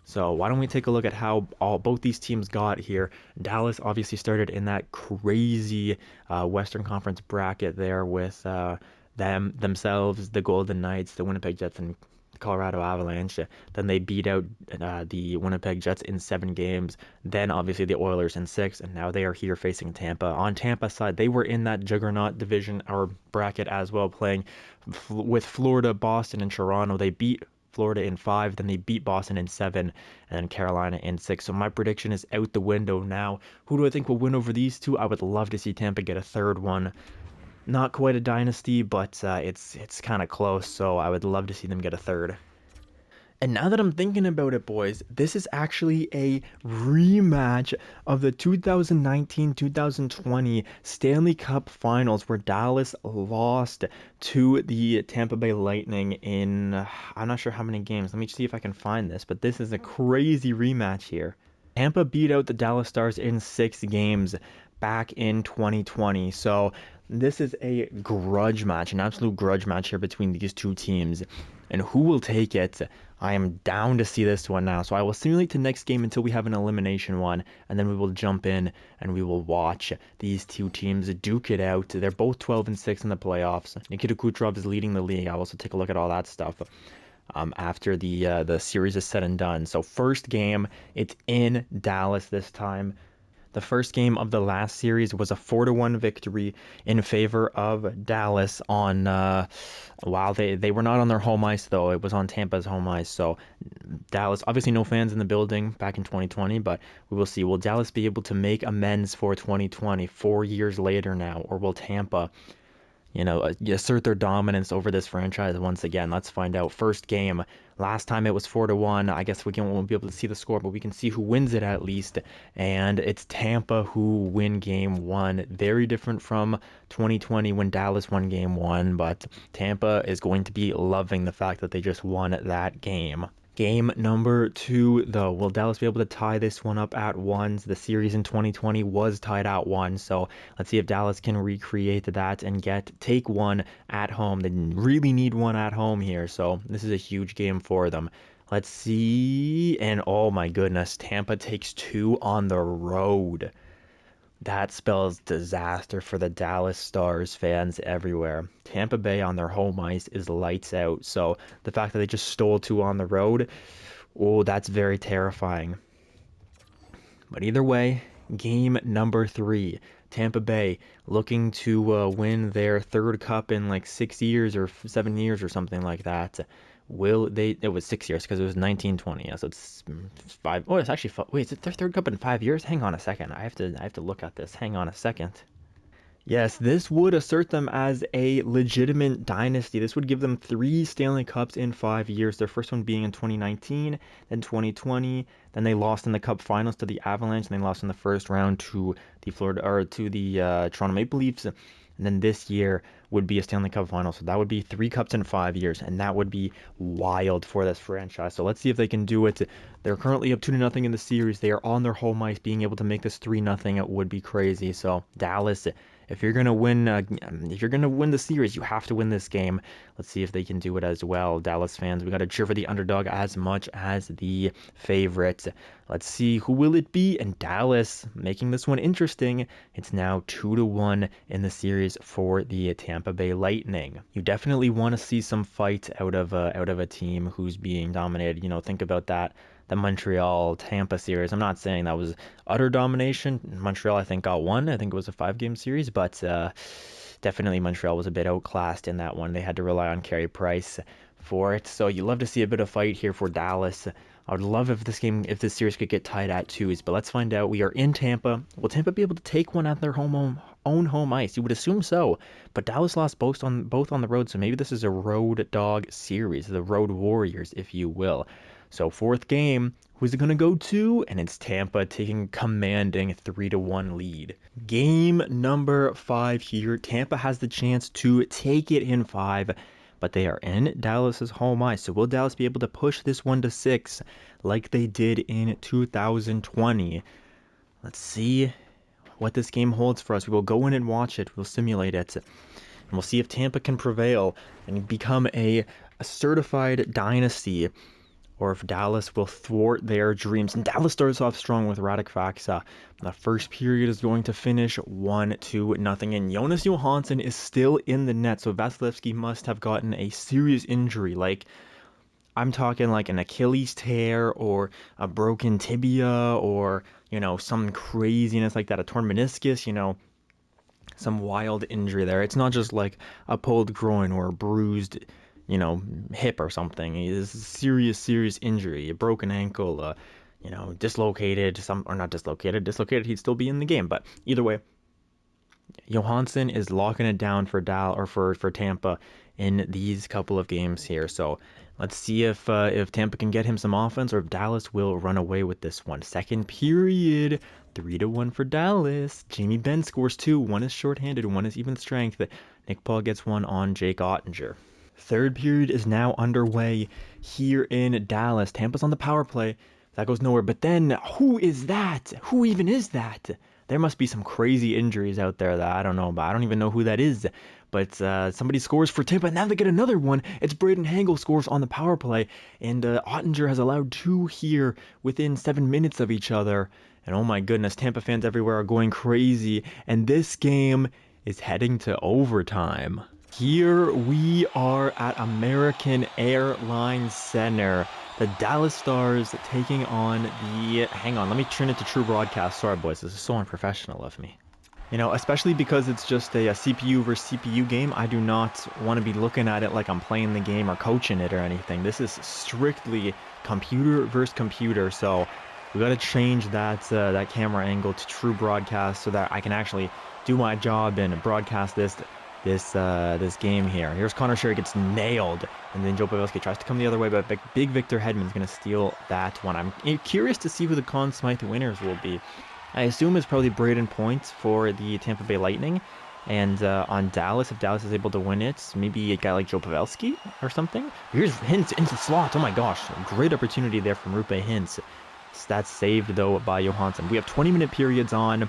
So why don't we take a look at how both these teams got here. Dallas obviously started in that crazy Western Conference bracket there with themselves, the Golden Knights, the Winnipeg Jets, and Colorado Avalanche. Then they beat out the Winnipeg Jets in 7 games. Then obviously the Oilers in 6, and now they are here facing Tampa. On Tampa's side, they were in that juggernaut division or bracket as well, playing with Florida, Boston, and Toronto. They beat Florida in 5, then they beat Boston in 7, and then Carolina in 6. So my prediction is out the window now. Who do I think will win over these two? I would love to see Tampa get a third one. Not quite a dynasty, but it's kind of close, so I would love to see them get a third. And now that I'm thinking about it, boys, this is actually a rematch of the 2019-2020 Stanley Cup Finals, where Dallas lost to the Tampa Bay Lightning in, I'm not sure how many games. Let me see if I can find this, but this is a crazy rematch here. Tampa beat out the Dallas Stars in 6 games back in 2020. So this is a grudge match, an absolute grudge match here between these two teams. And who will take it? I am down to see this one now. So I will simulate the next game until we have an elimination one, and then we will jump in and we will watch these two teams duke it out. They're both 12-6 in the playoffs. Nikita Kucherov is leading the league. I'll also take a look at all that stuff after the series is said and done. So first game, it's in Dallas this time. The first game of the last series was a 4-1 victory in favor of Dallas on, while they were not on their home ice, though. It was on Tampa's home ice. So Dallas, obviously no fans in the building back in 2020, but we will see. Will Dallas be able to make amends for 2020 4 years later now, or will Tampa, assert their dominance over this franchise once again? Let's find out. First game. Last time it was 4-1. I guess we won't be able to see the score, but we can see who wins it at least. And it's Tampa who win game 1. Very different from 2020 when Dallas won game 1, but Tampa is going to be loving the fact that they just won that game. Game number 2, though. Will Dallas be able to tie this one up at 1? The series in 2020 was tied at 1, so let's see if Dallas can recreate that and take one at home. They really need one at home here, so this is a huge game for them. Let's see, and oh my goodness, Tampa takes 2 on the road. That spells disaster for the Dallas Stars fans everywhere. Tampa Bay on their home ice is lights out. So the fact that they just stole 2 on the road, oh, that's very terrifying. But either way, game number 3. Tampa Bay looking to win their 3rd cup in like 6 years or 7 years or something like that. It was 6 years because it was 1920. Yeah, so it's 5. Oh, it's actually wait, is it their 3rd cup in 5 years? Hang on a second. I have to look at this. Hang on a second. Yes, this would assert them as a legitimate dynasty. This would give them 3 Stanley Cups in 5 years. Their first one being in 2019, then 2020. Then they lost in the Cup Finals to the Avalanche, and they lost in the first round to the Toronto Maple Leafs. And then this year would be a Stanley Cup final. So that would be 3 cups in 5 years. And that would be wild for this franchise. So let's see if they can do it. They're currently up 2-0 in the series. They are on their home ice. Being able to make this 3-0, it would be crazy. So Dallas, if you're gonna win the series, you have to win this game. Let's see if they can do it as well. Dallas fans, we got to cheer for the underdog as much as the favorite. Let's see, who will it be? And Dallas making this one interesting. It's now 2-1 in the series for the Tampa Tampa Bay Lightning. You definitely want to see some fight out of a team who's being dominated. You know, think about that the Montreal Tampa series. I'm not saying that was utter domination. Montreal, I think, got one. I think it was a 5-game series, but definitely Montreal was a bit outclassed in that one. They had to rely on Carey Price for it. So you love to see a bit of fight here for Dallas. I would love if this series could get tied at 2s, but let's find out. We are in Tampa. Will Tampa be able to take one at their own home ice? You would assume so, but Dallas lost both on the road, so maybe this is a road dog series, the Road Warriors, if you will. So 4th game, who's it going to go to? And it's Tampa taking commanding 3-1 lead. Game number 5 here. Tampa has the chance to take it in 5. But they are in Dallas's home ice. So will Dallas be able to push this one to 6 like they did in 2020? Let's see what this game holds for us. We will go in and watch it. We'll simulate it. And we'll see if Tampa can prevail and become a certified dynasty, or if Dallas will thwart their dreams. And Dallas starts off strong with Radek Faksa. The first period is going to finish 1-0, and Jonas Johansson is still in the net, so Vasilevsky must have gotten a serious injury. Like, I'm talking like an Achilles tear or a broken tibia or, you know, some craziness like that, a torn meniscus, you know, some wild injury there. It's not just like a pulled groin or a bruised, you know, hip or something. It's a serious injury, a broken ankle, you know, dislocated, dislocated, he'd still be in the game. But either way, Johansson is locking it down for for Tampa in these couple of games here. So let's see if Tampa can get him some offense, or if Dallas will run away with this one. 2nd period, 3-1 for Dallas. Jamie Benn scores 2. One is shorthanded, one is even strength. Nick Paul gets one on Jake Ottinger. 3rd period is now underway here in Dallas. Tampa's on the power play. That goes nowhere. But then, who is that? Who even is that? There must be some crazy injuries out there that I don't know about. I don't even know who that is. But somebody scores for Tampa. Now they get another one. It's Braden Hagel scores on the power play. And Ottinger has allowed 2 here within 7 minutes of each other. And oh my goodness, Tampa fans everywhere are going crazy. And this game is heading to overtime. Here we are at American Airlines Center. The Dallas Stars taking on the... Hang on, let me turn it to true broadcast. Sorry, boys, this is so unprofessional of me. You know, especially because it's just a CPU versus CPU game, I do not want to be looking at it like I'm playing the game or coaching it or anything. This is strictly computer versus computer, so we got to change that camera angle to true broadcast so that I can actually do my job and broadcast this game here. Here's Connor Sherry, gets nailed, and then Joe Pavelski tries to come the other way, but big Victor Hedman's going to steal that one. I'm curious to see who the Conn Smythe winners will be. I assume it's probably Braden Point for the Tampa Bay Lightning, and on Dallas, if Dallas is able to win it, maybe a guy like Joe Pavelski or something. Here's Hintz into the slot. Oh my gosh, great opportunity there from Rupe Hintz. That's saved though by Johansson. We have 20-minute periods on.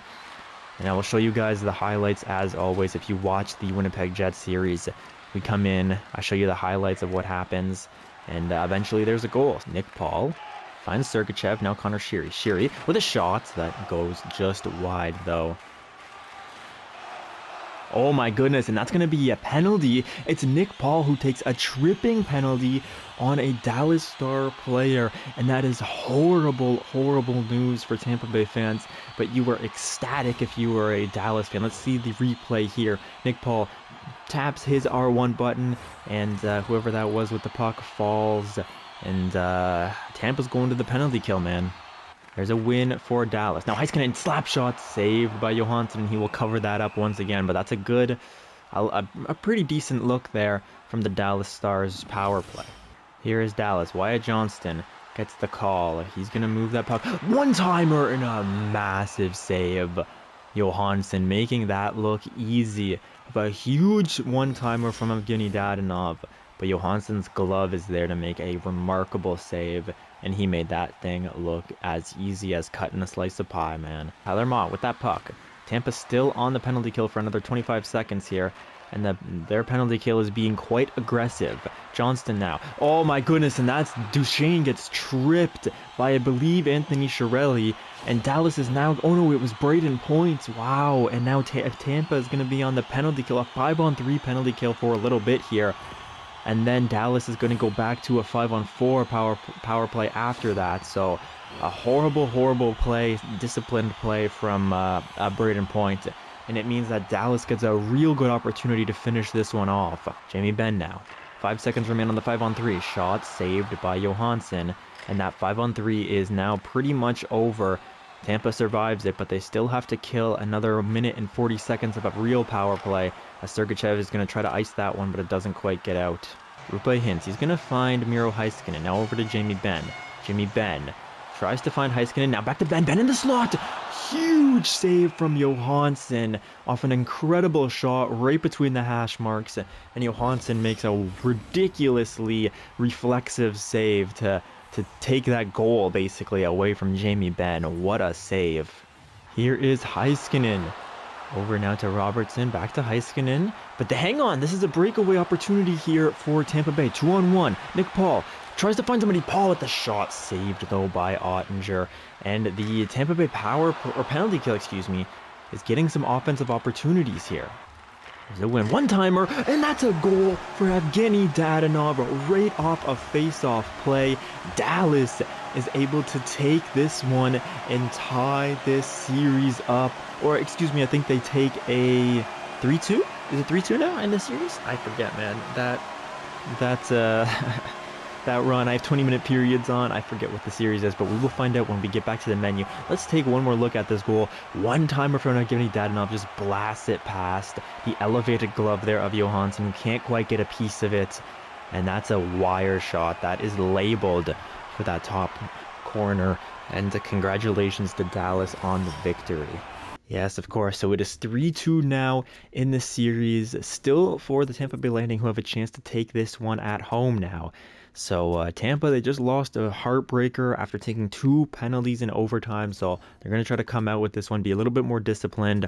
And I will show you guys the highlights as always. If you watch the Winnipeg Jets series, we come in, I show you the highlights of what happens, and eventually there's a goal. Nick Paul finds Sergachev, now Connor Sherry. Sherry with a shot that goes just wide though. Oh my goodness, and that's going to be a penalty. It's Nick Paul who takes a tripping penalty on a Dallas Star player, and that is horrible news for Tampa Bay fans, but you were ecstatic if you were a Dallas fan. Let's see the replay here. Nick Paul taps his R1 button, and whoever that was with the puck falls, and Tampa's going to the penalty kill, man. There's a win for Dallas. Now Heiskanen slap shot saved by Johansson, and he will cover that up once again. But that's a good, a pretty decent look there from the Dallas Stars power play. Here is Dallas. Wyatt Johnston gets the call. He's going to move that puck. One-timer and a massive save. Johansson making that look easy. A huge one-timer from Evgeny Dadonov. But Johansson's glove is there to make a remarkable save, and he made that thing look as easy as cutting a slice of pie, man. Tyler Mott with that puck. Tampa still on the penalty kill for another 25 seconds here. And their penalty kill is being quite aggressive. Johnston now. Oh my goodness, and that's Duchesne gets tripped by, I believe, Anthony Chiarelli. And Dallas is now, oh no, it was Braden Points. Wow, and now Tampa is going to be on the penalty kill. A 5-on-3 penalty kill for a little bit here. And then Dallas is going to go back to a 5-on-4 power play after that. So a horrible play, disciplined play from Braden Point. And it means that Dallas gets a real good opportunity to finish this one off. Jamie Benn now. 5 seconds remain on the 5-on-3. Shot saved by Johansson. And that 5-on-3 is now pretty much over. Tampa survives it, but they still have to kill another minute and 40 seconds of a real power play. Sergachev is going to try to ice that one, but it doesn't quite get out. Rupe hints. He's going to find Miro Heiskanen. Now over to Jamie Benn. Jamie Benn tries to find Heiskanen. Now back to Benn. Benn in the slot! Huge save from Johansson off an incredible shot right between the hash marks. And Johansson makes a ridiculously reflexive save to take that goal basically away from Jamie Benn. What a save. Here is Heiskanen. Over now to Robertson, back to Heiskanen. But hang on, this is a breakaway opportunity here for Tampa Bay. 2-on-1. Nick Paul tries to find somebody. Paul with the shot, saved though by Ottinger. And the Tampa Bay penalty kill, is getting some offensive opportunities here. There's a win. One-timer, and that's a goal for Evgeny Dadonov right off a face-off play. Dallas is able to take this one and tie this series up. Or, I think they take a 3-2? Is it 3-2 now in this series? I forget, man. That run, I have 20-minute periods on. I forget what the series is, but we will find out when we get back to the menu. Let's take one more look at this goal. One-timer from Evgeny Dadonov, just blasts it past the elevated glove there of Johansson, who can't quite get a piece of it. And that's a wire shot that is labeled for that top corner. And congratulations to Dallas on the victory. Yes, of course. So it is 3-2 now in the series. Still for the Tampa Bay Lightning, who have a chance to take this one at home now. So Tampa, they just lost a heartbreaker after taking 2 penalties in overtime. So they're going to try to come out with this one, be a little bit more disciplined.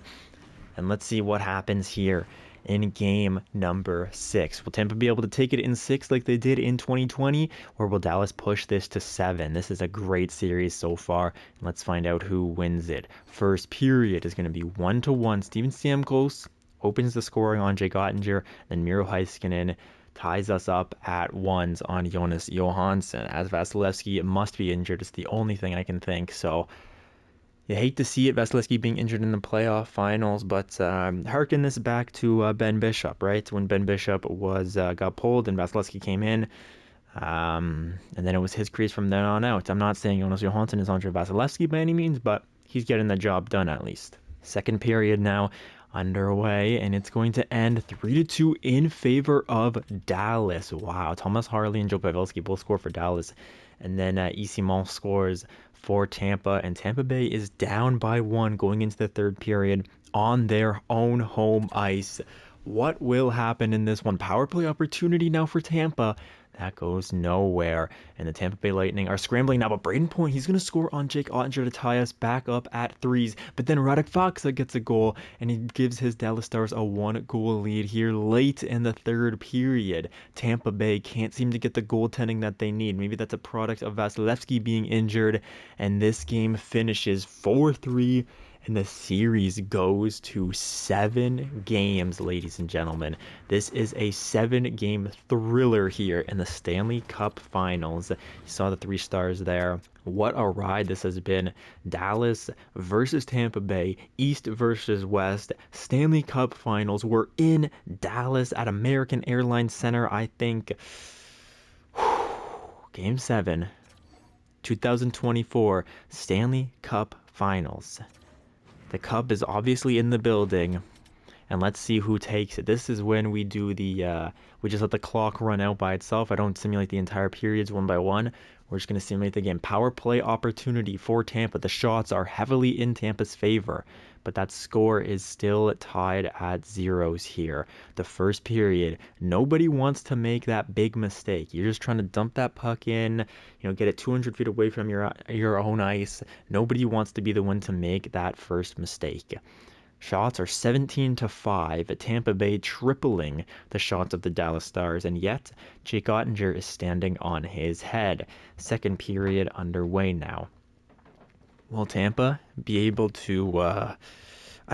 And let's see what happens here in game number 6. Will Tampa be able to take it in 6 like they did in 2020? Or will Dallas push this to 7? This is a great series so far. Let's find out who wins it. First period is going to be 1-1. Steven Stamkos opens the scoring on Jake Ottinger. Then Miro Heiskanen ties us up at ones on Jonas Johansson, as Vasilevsky must be injured. It's the only thing I can think. So you hate to see it, Vasilevsky being injured in the playoff finals, but harken this back to Ben Bishop, right? When Ben Bishop was got pulled and Vasilevsky came in, and then it was his crease from then on out. I'm not saying Jonas Johansson is Andre Vasilevsky by any means, but he's getting the job done at least. Second period now underway, and it's going to end 3-2 in favor of Dallas. Wow, Thomas Harley and Joe Pavelski both score for Dallas, and then Esimon scores for Tampa, and Tampa Bay is down by 1 going into the third period on their own home ice. What will happen in this one? Power play opportunity now for Tampa. That goes nowhere. And the Tampa Bay Lightning are scrambling now, but Braden Point, he's going to score on Jake Ottinger to tie us back up at 3s. But then Radek Faksa gets a goal, and he gives his Dallas Stars a 1-goal lead here late in the third period. Tampa Bay can't seem to get the goaltending that they need. Maybe that's a product of Vasilevsky being injured. And this game finishes 4-3. And the series goes to 7 games, ladies and gentlemen. This is a 7-game thriller here in the Stanley Cup Finals. You saw the 3 stars there. What a ride this has been. Dallas versus Tampa Bay, East versus West, Stanley Cup Finals. We're in Dallas at American Airlines Center, I think. Game 7, 2024 Stanley Cup Finals. The cup is obviously in the building, and let's see who takes it. This is when we do the, we just let the clock run out by itself. I don't simulate the entire periods one by one. We're just going to simulate the game. Power play opportunity for Tampa. The shots are heavily in Tampa's favor, but that score is still tied at 0s here. The first period, nobody wants to make that big mistake. You're just trying to dump that puck in, get it 200 feet away from your own ice. Nobody wants to be the one to make that first mistake. Shots are 17-5. Tampa Bay tripling the shots of the Dallas Stars, and yet Jake Oettinger is standing on his head. Second period underway now. Will Tampa be able to, I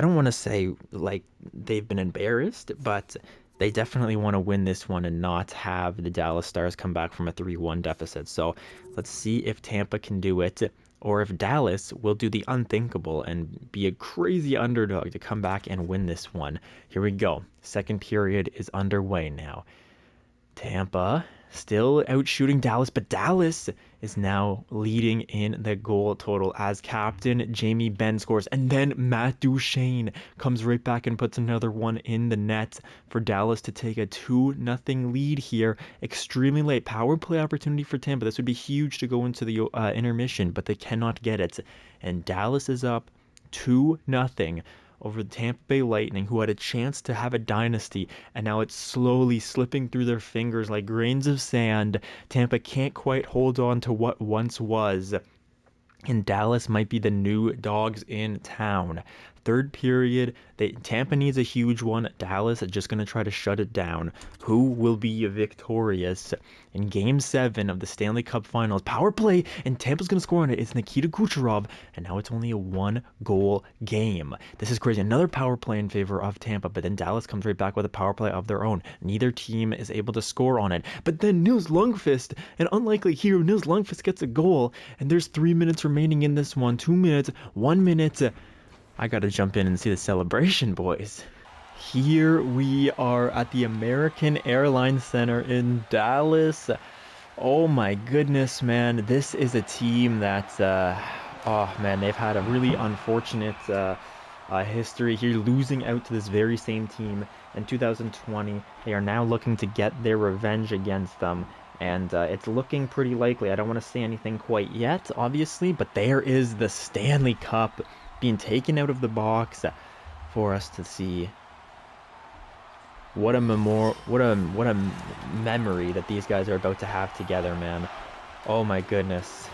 don't want to say like they've been embarrassed, but they definitely want to win this one and not have the Dallas Stars come back from a 3-1 deficit. So let's see if Tampa can do it, or if Dallas will do the unthinkable and be a crazy underdog to come back and win this one. Here we go. Second period is underway now. Tampa still out shooting Dallas, but Dallas is now leading in the goal total as captain Jamie Benn scores, and then Matt Duchene comes right back and puts another one in the net for Dallas to take a 2-0 lead here. Extremely late power play opportunity for Tampa. This would be huge to go into the intermission, but they cannot get it, and Dallas is up 2-0 over the Tampa Bay Lightning, who had a chance to have a dynasty, and now it's slowly slipping through their fingers like grains of sand. Tampa can't quite hold on to what once was, and Dallas might be the new dogs in town. Third period, Tampa needs a huge one. Dallas is just going to try to shut it down. Who will be victorious in Game 7 of the Stanley Cup Finals? Power play, and Tampa's going to score on it. It's Nikita Kucherov, and now it's only a 1-goal game. This is crazy. Another power play in favor of Tampa, but then Dallas comes right back with a power play of their own. Neither team is able to score on it. But then Nils Lundqvist, an unlikely hero, Nils Lundqvist gets a goal, and there's 3 minutes remaining in this one. 2 minutes, 1 minute. I gotta jump in and see the celebration, boys. Here we are at the American Airlines Center in Dallas. Oh my goodness, man. This is a team that, oh man, they've had a really unfortunate history here, losing out to this very same team in 2020. They are now looking to get their revenge against them, and it's looking pretty likely. I don't want to say anything quite yet, obviously, but there is the Stanley Cup being taken out of the box for us to see. What a memory that these guys are about to have together, man. Oh my goodness,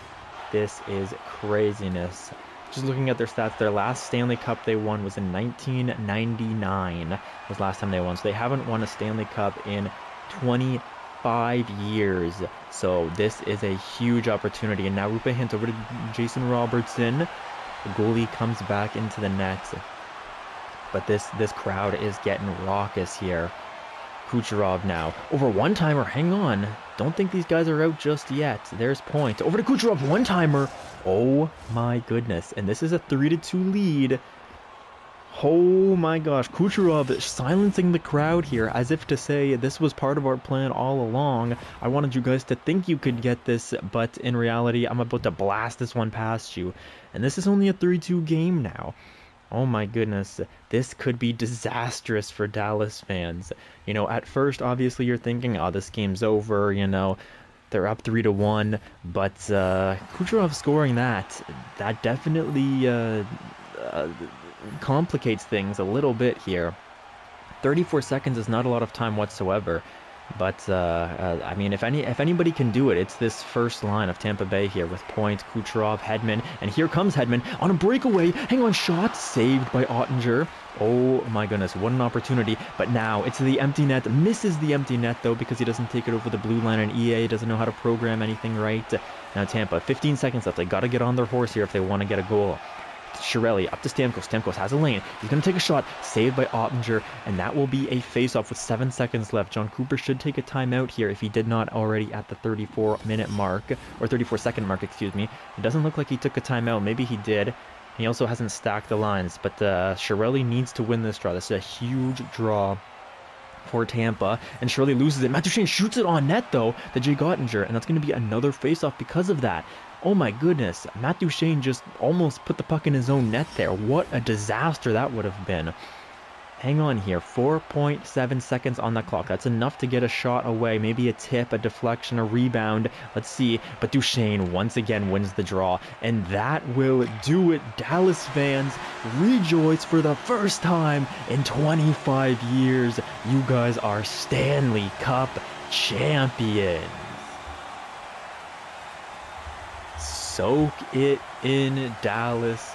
this is craziness. Just looking at their stats, their last Stanley Cup they won was in 1999. Was the last time they won. So they haven't won a Stanley Cup in 25 years. So this is a huge opportunity. And now Rupe Hintz over to Jason Robertson. The goalie comes back into the net, but this crowd is getting raucous here. Kucherov now over one-timer. Hang on, don't think these guys are out just yet. There's point over to Kucherov, one-timer. Oh my goodness, and this is a 3-2 lead. Oh my gosh, Kucherov silencing the crowd here as if to say this was part of our plan all along. I wanted you guys to think you could get this, but in reality, I'm about to blast this one past you. And this is only a 3-2 game now. Oh my goodness, this could be disastrous for Dallas fans. You know, at first, obviously, you're thinking, oh, this game's over, you know. They're up 3-1, but Kucherov scoring that definitely complicates things a little bit here. 34 seconds is not a lot of time whatsoever, but I mean, if anybody can do it, it's this first line of Tampa Bay here with Point, Kucherov, Hedman, and here comes Hedman on a breakaway. Hang on, shot saved by Oettinger. Oh my goodness, what an opportunity. But now it's the empty net. Misses the empty net though because he doesn't take it over the blue line, and EA doesn't know how to program anything right. Now Tampa, 15 seconds left. They got to get on their horse here if they want to get a goal. Chiarelli up to Stamkos. Stamkos has a lane. He's going to take a shot. Saved by Oettinger, and that will be a face-off with 7 seconds left. John Cooper should take a timeout here if he did not already at the 34-minute mark, or 34-second mark, excuse me. It doesn't look like he took a timeout. Maybe he did. He also hasn't stacked the lines, but Chiarelli needs to win this draw. This is a huge draw for Tampa, and Shirley loses it. Matt Duchene shoots it on net, though, the Jake Oettinger, and that's going to be another face-off because of that. Oh my goodness, Matt Duchene just almost put the puck in his own net there. What a disaster that would have been. Hang on here, 4.7 seconds on the clock. That's enough to get a shot away, maybe a tip, a deflection, a rebound. Let's see, but Duchene once again wins the draw, and that will do it. Dallas fans, rejoice for the first time in 25 years. You guys are Stanley Cup champions. Soak it in, Dallas.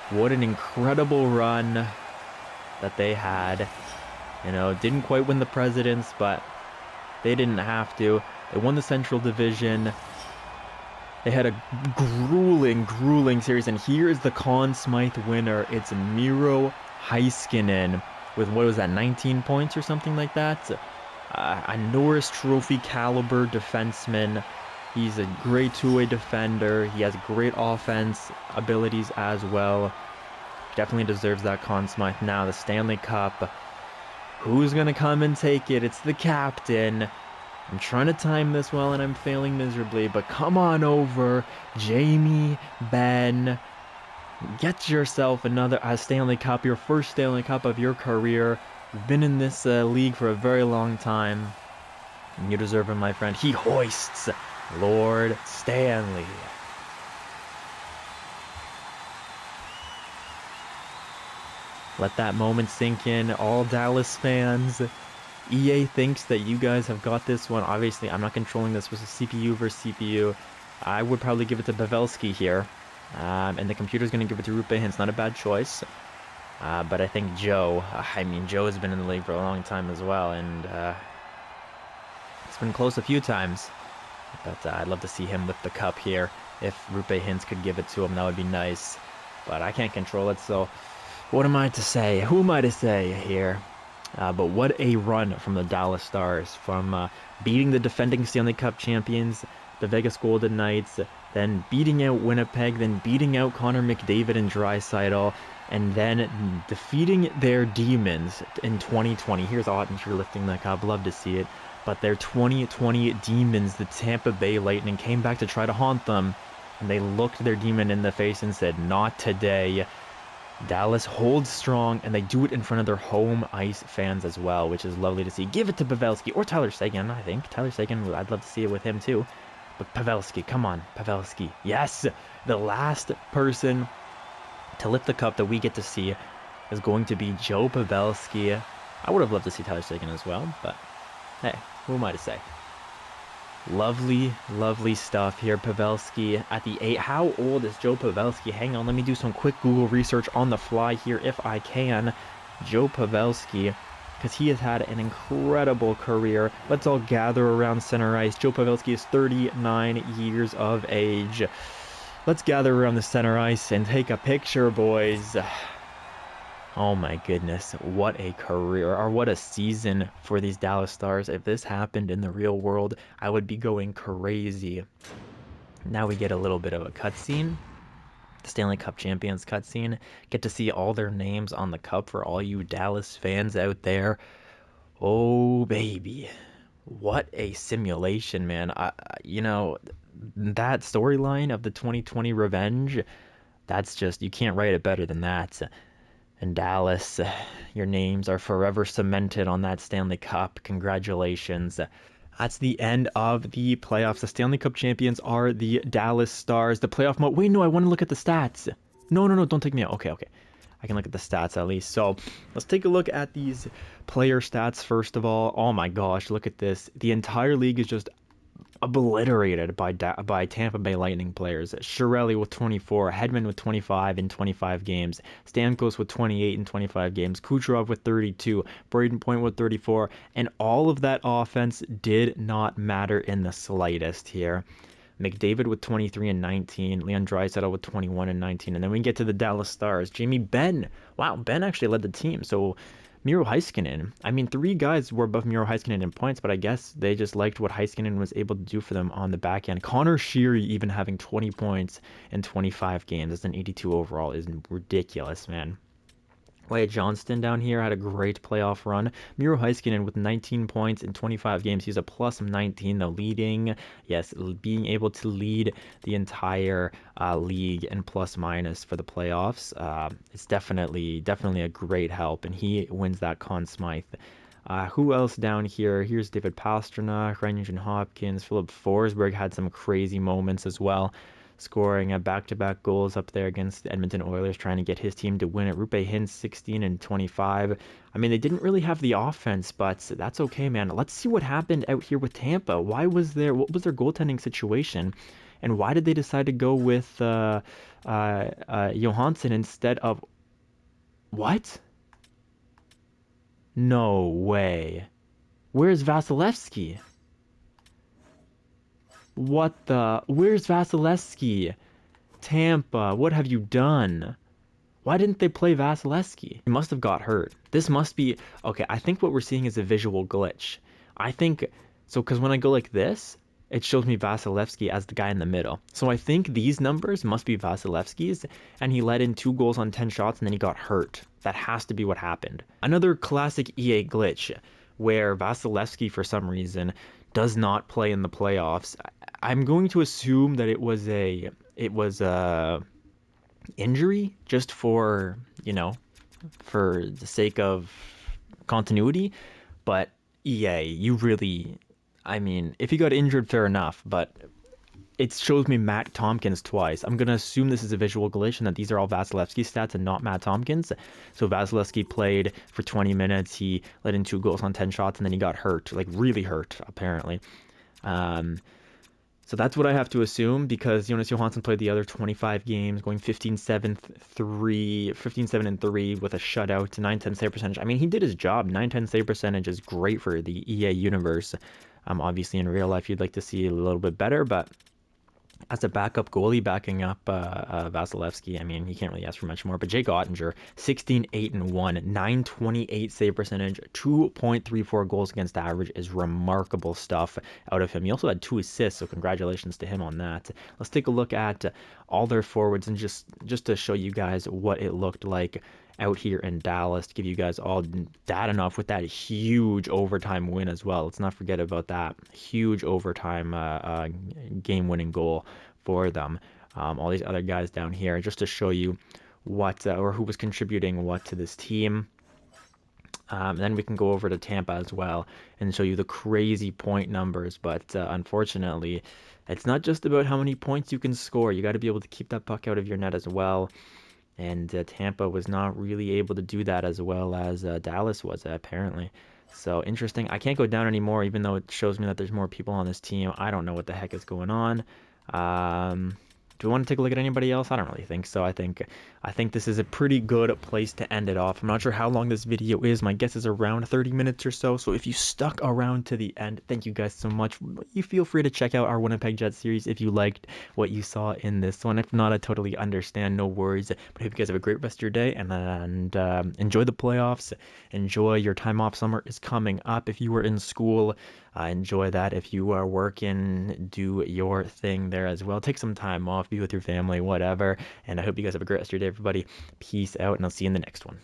What an incredible run. that they had. You know, didn't quite win the Presidents, but they didn't have to. They won the Central Division. They had a grueling series, and here is the Conn Smythe winner. It's Miro Heiskanen with, what was that, 19 points or something like that? A Norris Trophy caliber defenseman. He's a great two-way defender. He has great offense abilities as well. Definitely deserves that Conn Smythe. Now the Stanley Cup. Who's gonna come and take it? It's the captain. I'm trying to time this well and I'm failing miserably, but come on over, Jamie Benn. Get yourself another Stanley Cup, your first Stanley Cup of your career. You've been in this league for a very long time. And you deserve it, my friend. He hoists Lord Stanley. Let that moment sink in, all Dallas fans. EA thinks that you guys have got this one. Obviously, I'm not controlling this. This was a CPU versus CPU. I would probably give it to Pavelski here. And the computer's going to give it to Rupe Hintz. Not a bad choice. But I think Joe, Joe has been in the league for a long time as well. And it's been close a few times. But I'd love to see him lift the cup here. If Rupe Hintz could give it to him, that would be nice. But I can't control it, so what am I to say? Who am I to say here? But what a run from the Dallas Stars, from beating the defending Stanley Cup champions, the Vegas Golden Knights, then beating out Winnipeg, then beating out Connor McDavid and Draisaitl, and then defeating their demons in 2020. Here's Ottinger lifting the cup, love to see it. But their 2020 demons, the Tampa Bay Lightning, came back to try to haunt them, and they looked their demon in the face and said, "Not today." Dallas holds strong, and they do it in front of their home ice fans as well, which is lovely to see. Give it to Pavelski, or Tyler Seguin, I think. Tyler Seguin, I'd love to see it with him too. But Pavelski, come on, Pavelski. Yes, the last person to lift the cup that we get to see is going to be Joe Pavelski. I would have loved to see Tyler Seguin as well, but hey, who am I to say? Lovely stuff here. Pavelski at the 8. How old is Joe Pavelski? Hang on, let me do some quick Google research on the fly here if I can. Joe Pavelski, because he has had an incredible career. Let's all gather around center ice. Joe Pavelski is 39 years of age. Let's gather around the center ice and take a picture, boys. Oh my goodness, what a career, or what a season for these Dallas Stars. If this happened in the real world, I would be going crazy. Now we get a little bit of a cutscene. The Stanley Cup Champions cutscene. Get to see all their names on the cup for all you Dallas fans out there. Oh baby, what a simulation, man. You know, that storyline of the 2020 revenge, that's just, you can't write it better than that. And Dallas, your names are forever cemented on that Stanley Cup. Congratulations. That's the end of the playoffs. The Stanley Cup champions are the Dallas Stars. The playoff mode. Wait, no, I want to look at the stats. No, don't take me out. Okay. I can look at the stats at least. So let's take a look at these player stats first of all. Oh my gosh, look at this. The entire league is just obliterated by Tampa Bay Lightning players. Chiarelli with 24, Hedman with 25 in 25 games, Stamkos with 28 in 25 games, Kucherov with 32, Braden Point with 34, and all of that offense did not matter in the slightest here. McDavid with 23 and 19, Leon Draisaitl with 21 and 19, and then we get to the Dallas Stars. Jamie Benn. Wow, Benn actually led the team. So Miro Heiskanen. 3 guys were above Miro Heiskanen in points, but I guess they just liked what Heiskanen was able to do for them on the back end. Connor Sheary even having 20 points in 25 games as an 82 overall is ridiculous, man. Wyatt Johnston down here had a great playoff run. Miro Heiskanen with 19 points in 25 games. He's a plus 19, though, leading. Yes, being able to lead the entire league and plus minus for the playoffs. It's definitely a great help, and he wins that Conn Smythe. Who else down here? Here's David Pastrnak, Ryan Nugent-Hopkins, Philip Forsberg had some crazy moments as well, scoring back-to-back goals up there against the Edmonton Oilers, trying to get his team to win it. Rupe Hintz, 16 and 25. They didn't really have the offense, but that's okay, man. Let's see what happened out here with Tampa. What was their goaltending situation, and why did they decide to go with Johansson instead of... What? No way. Where's Vasilevsky? What the? Where's Vasilevsky? Tampa, what have you done? Why didn't they play Vasilevsky? He must have got hurt. This must be... Okay, I think what we're seeing is a visual glitch. I think... So, because when I go like this, it shows me Vasilevsky as the guy in the middle. So I think these numbers must be Vasilevsky's, and he let in 2 goals on 10 shots, and then he got hurt. That has to be what happened. Another classic EA glitch, where Vasilevsky, for some reason, does not play in the playoffs. I'm going to assume that it was a injury just for, for the sake of continuity. But EA, you really, I mean, if he got injured, fair enough, but it shows me Matt Tompkins twice. I'm going to assume this is a visual glitch and that these are all Vasilevsky stats and not Matt Tompkins. So Vasilevsky played for 20 minutes. He let in 2 goals on 10 shots, and then he got hurt, like really hurt, apparently. So that's what I have to assume, because Jonas Johansson played the other 25 games, going 15-7-3 with a shutout, 910 save percentage. I mean, he did his job. 910 save percentage is great for the EA universe. Obviously, in real life, you'd like to see a little bit better, but as a backup goalie backing up Vasilevsky, I mean, you can't really ask for much more. But Jake Ottinger, 16-8-1, 928 save percentage, 2.34 goals against average is remarkable stuff out of him. He also had 2 assists, so congratulations to him on that. Let's take a look at all their forwards, and just to show you guys what it looked like out here in Dallas, to give you guys all data enough with that huge overtime win as well. Let's not forget about that huge overtime game-winning goal for them. All these other guys down here, just to show you what or who was contributing what to this team. Then we can go over to Tampa as well and show you the crazy point numbers. But unfortunately, it's not just about how many points you can score. You got to be able to keep that puck out of your net as well. And Tampa was not really able to do that as well as Dallas was, apparently. So interesting. I can't go down anymore, even though it shows me that there's more people on this team. I don't know what the heck is going on. Do we want to take a look at anybody else? I don't really think so. I think this is a pretty good place to end it off. I'm not sure how long this video is. My guess is around 30 minutes or so. So if you stuck around to the end, thank you guys so much. You feel free to check out our Winnipeg Jets series if you liked what you saw in this one. If not, I totally understand. No worries. But I hope you guys have a great rest of your day, and enjoy the playoffs. Enjoy your time off. Summer is coming up. If you were in school, enjoy that. If you are working, do your thing there as well. Take some time off, be with your family, whatever. And I hope you guys have a great rest of your day, everybody. Peace out, and I'll see you in the next one.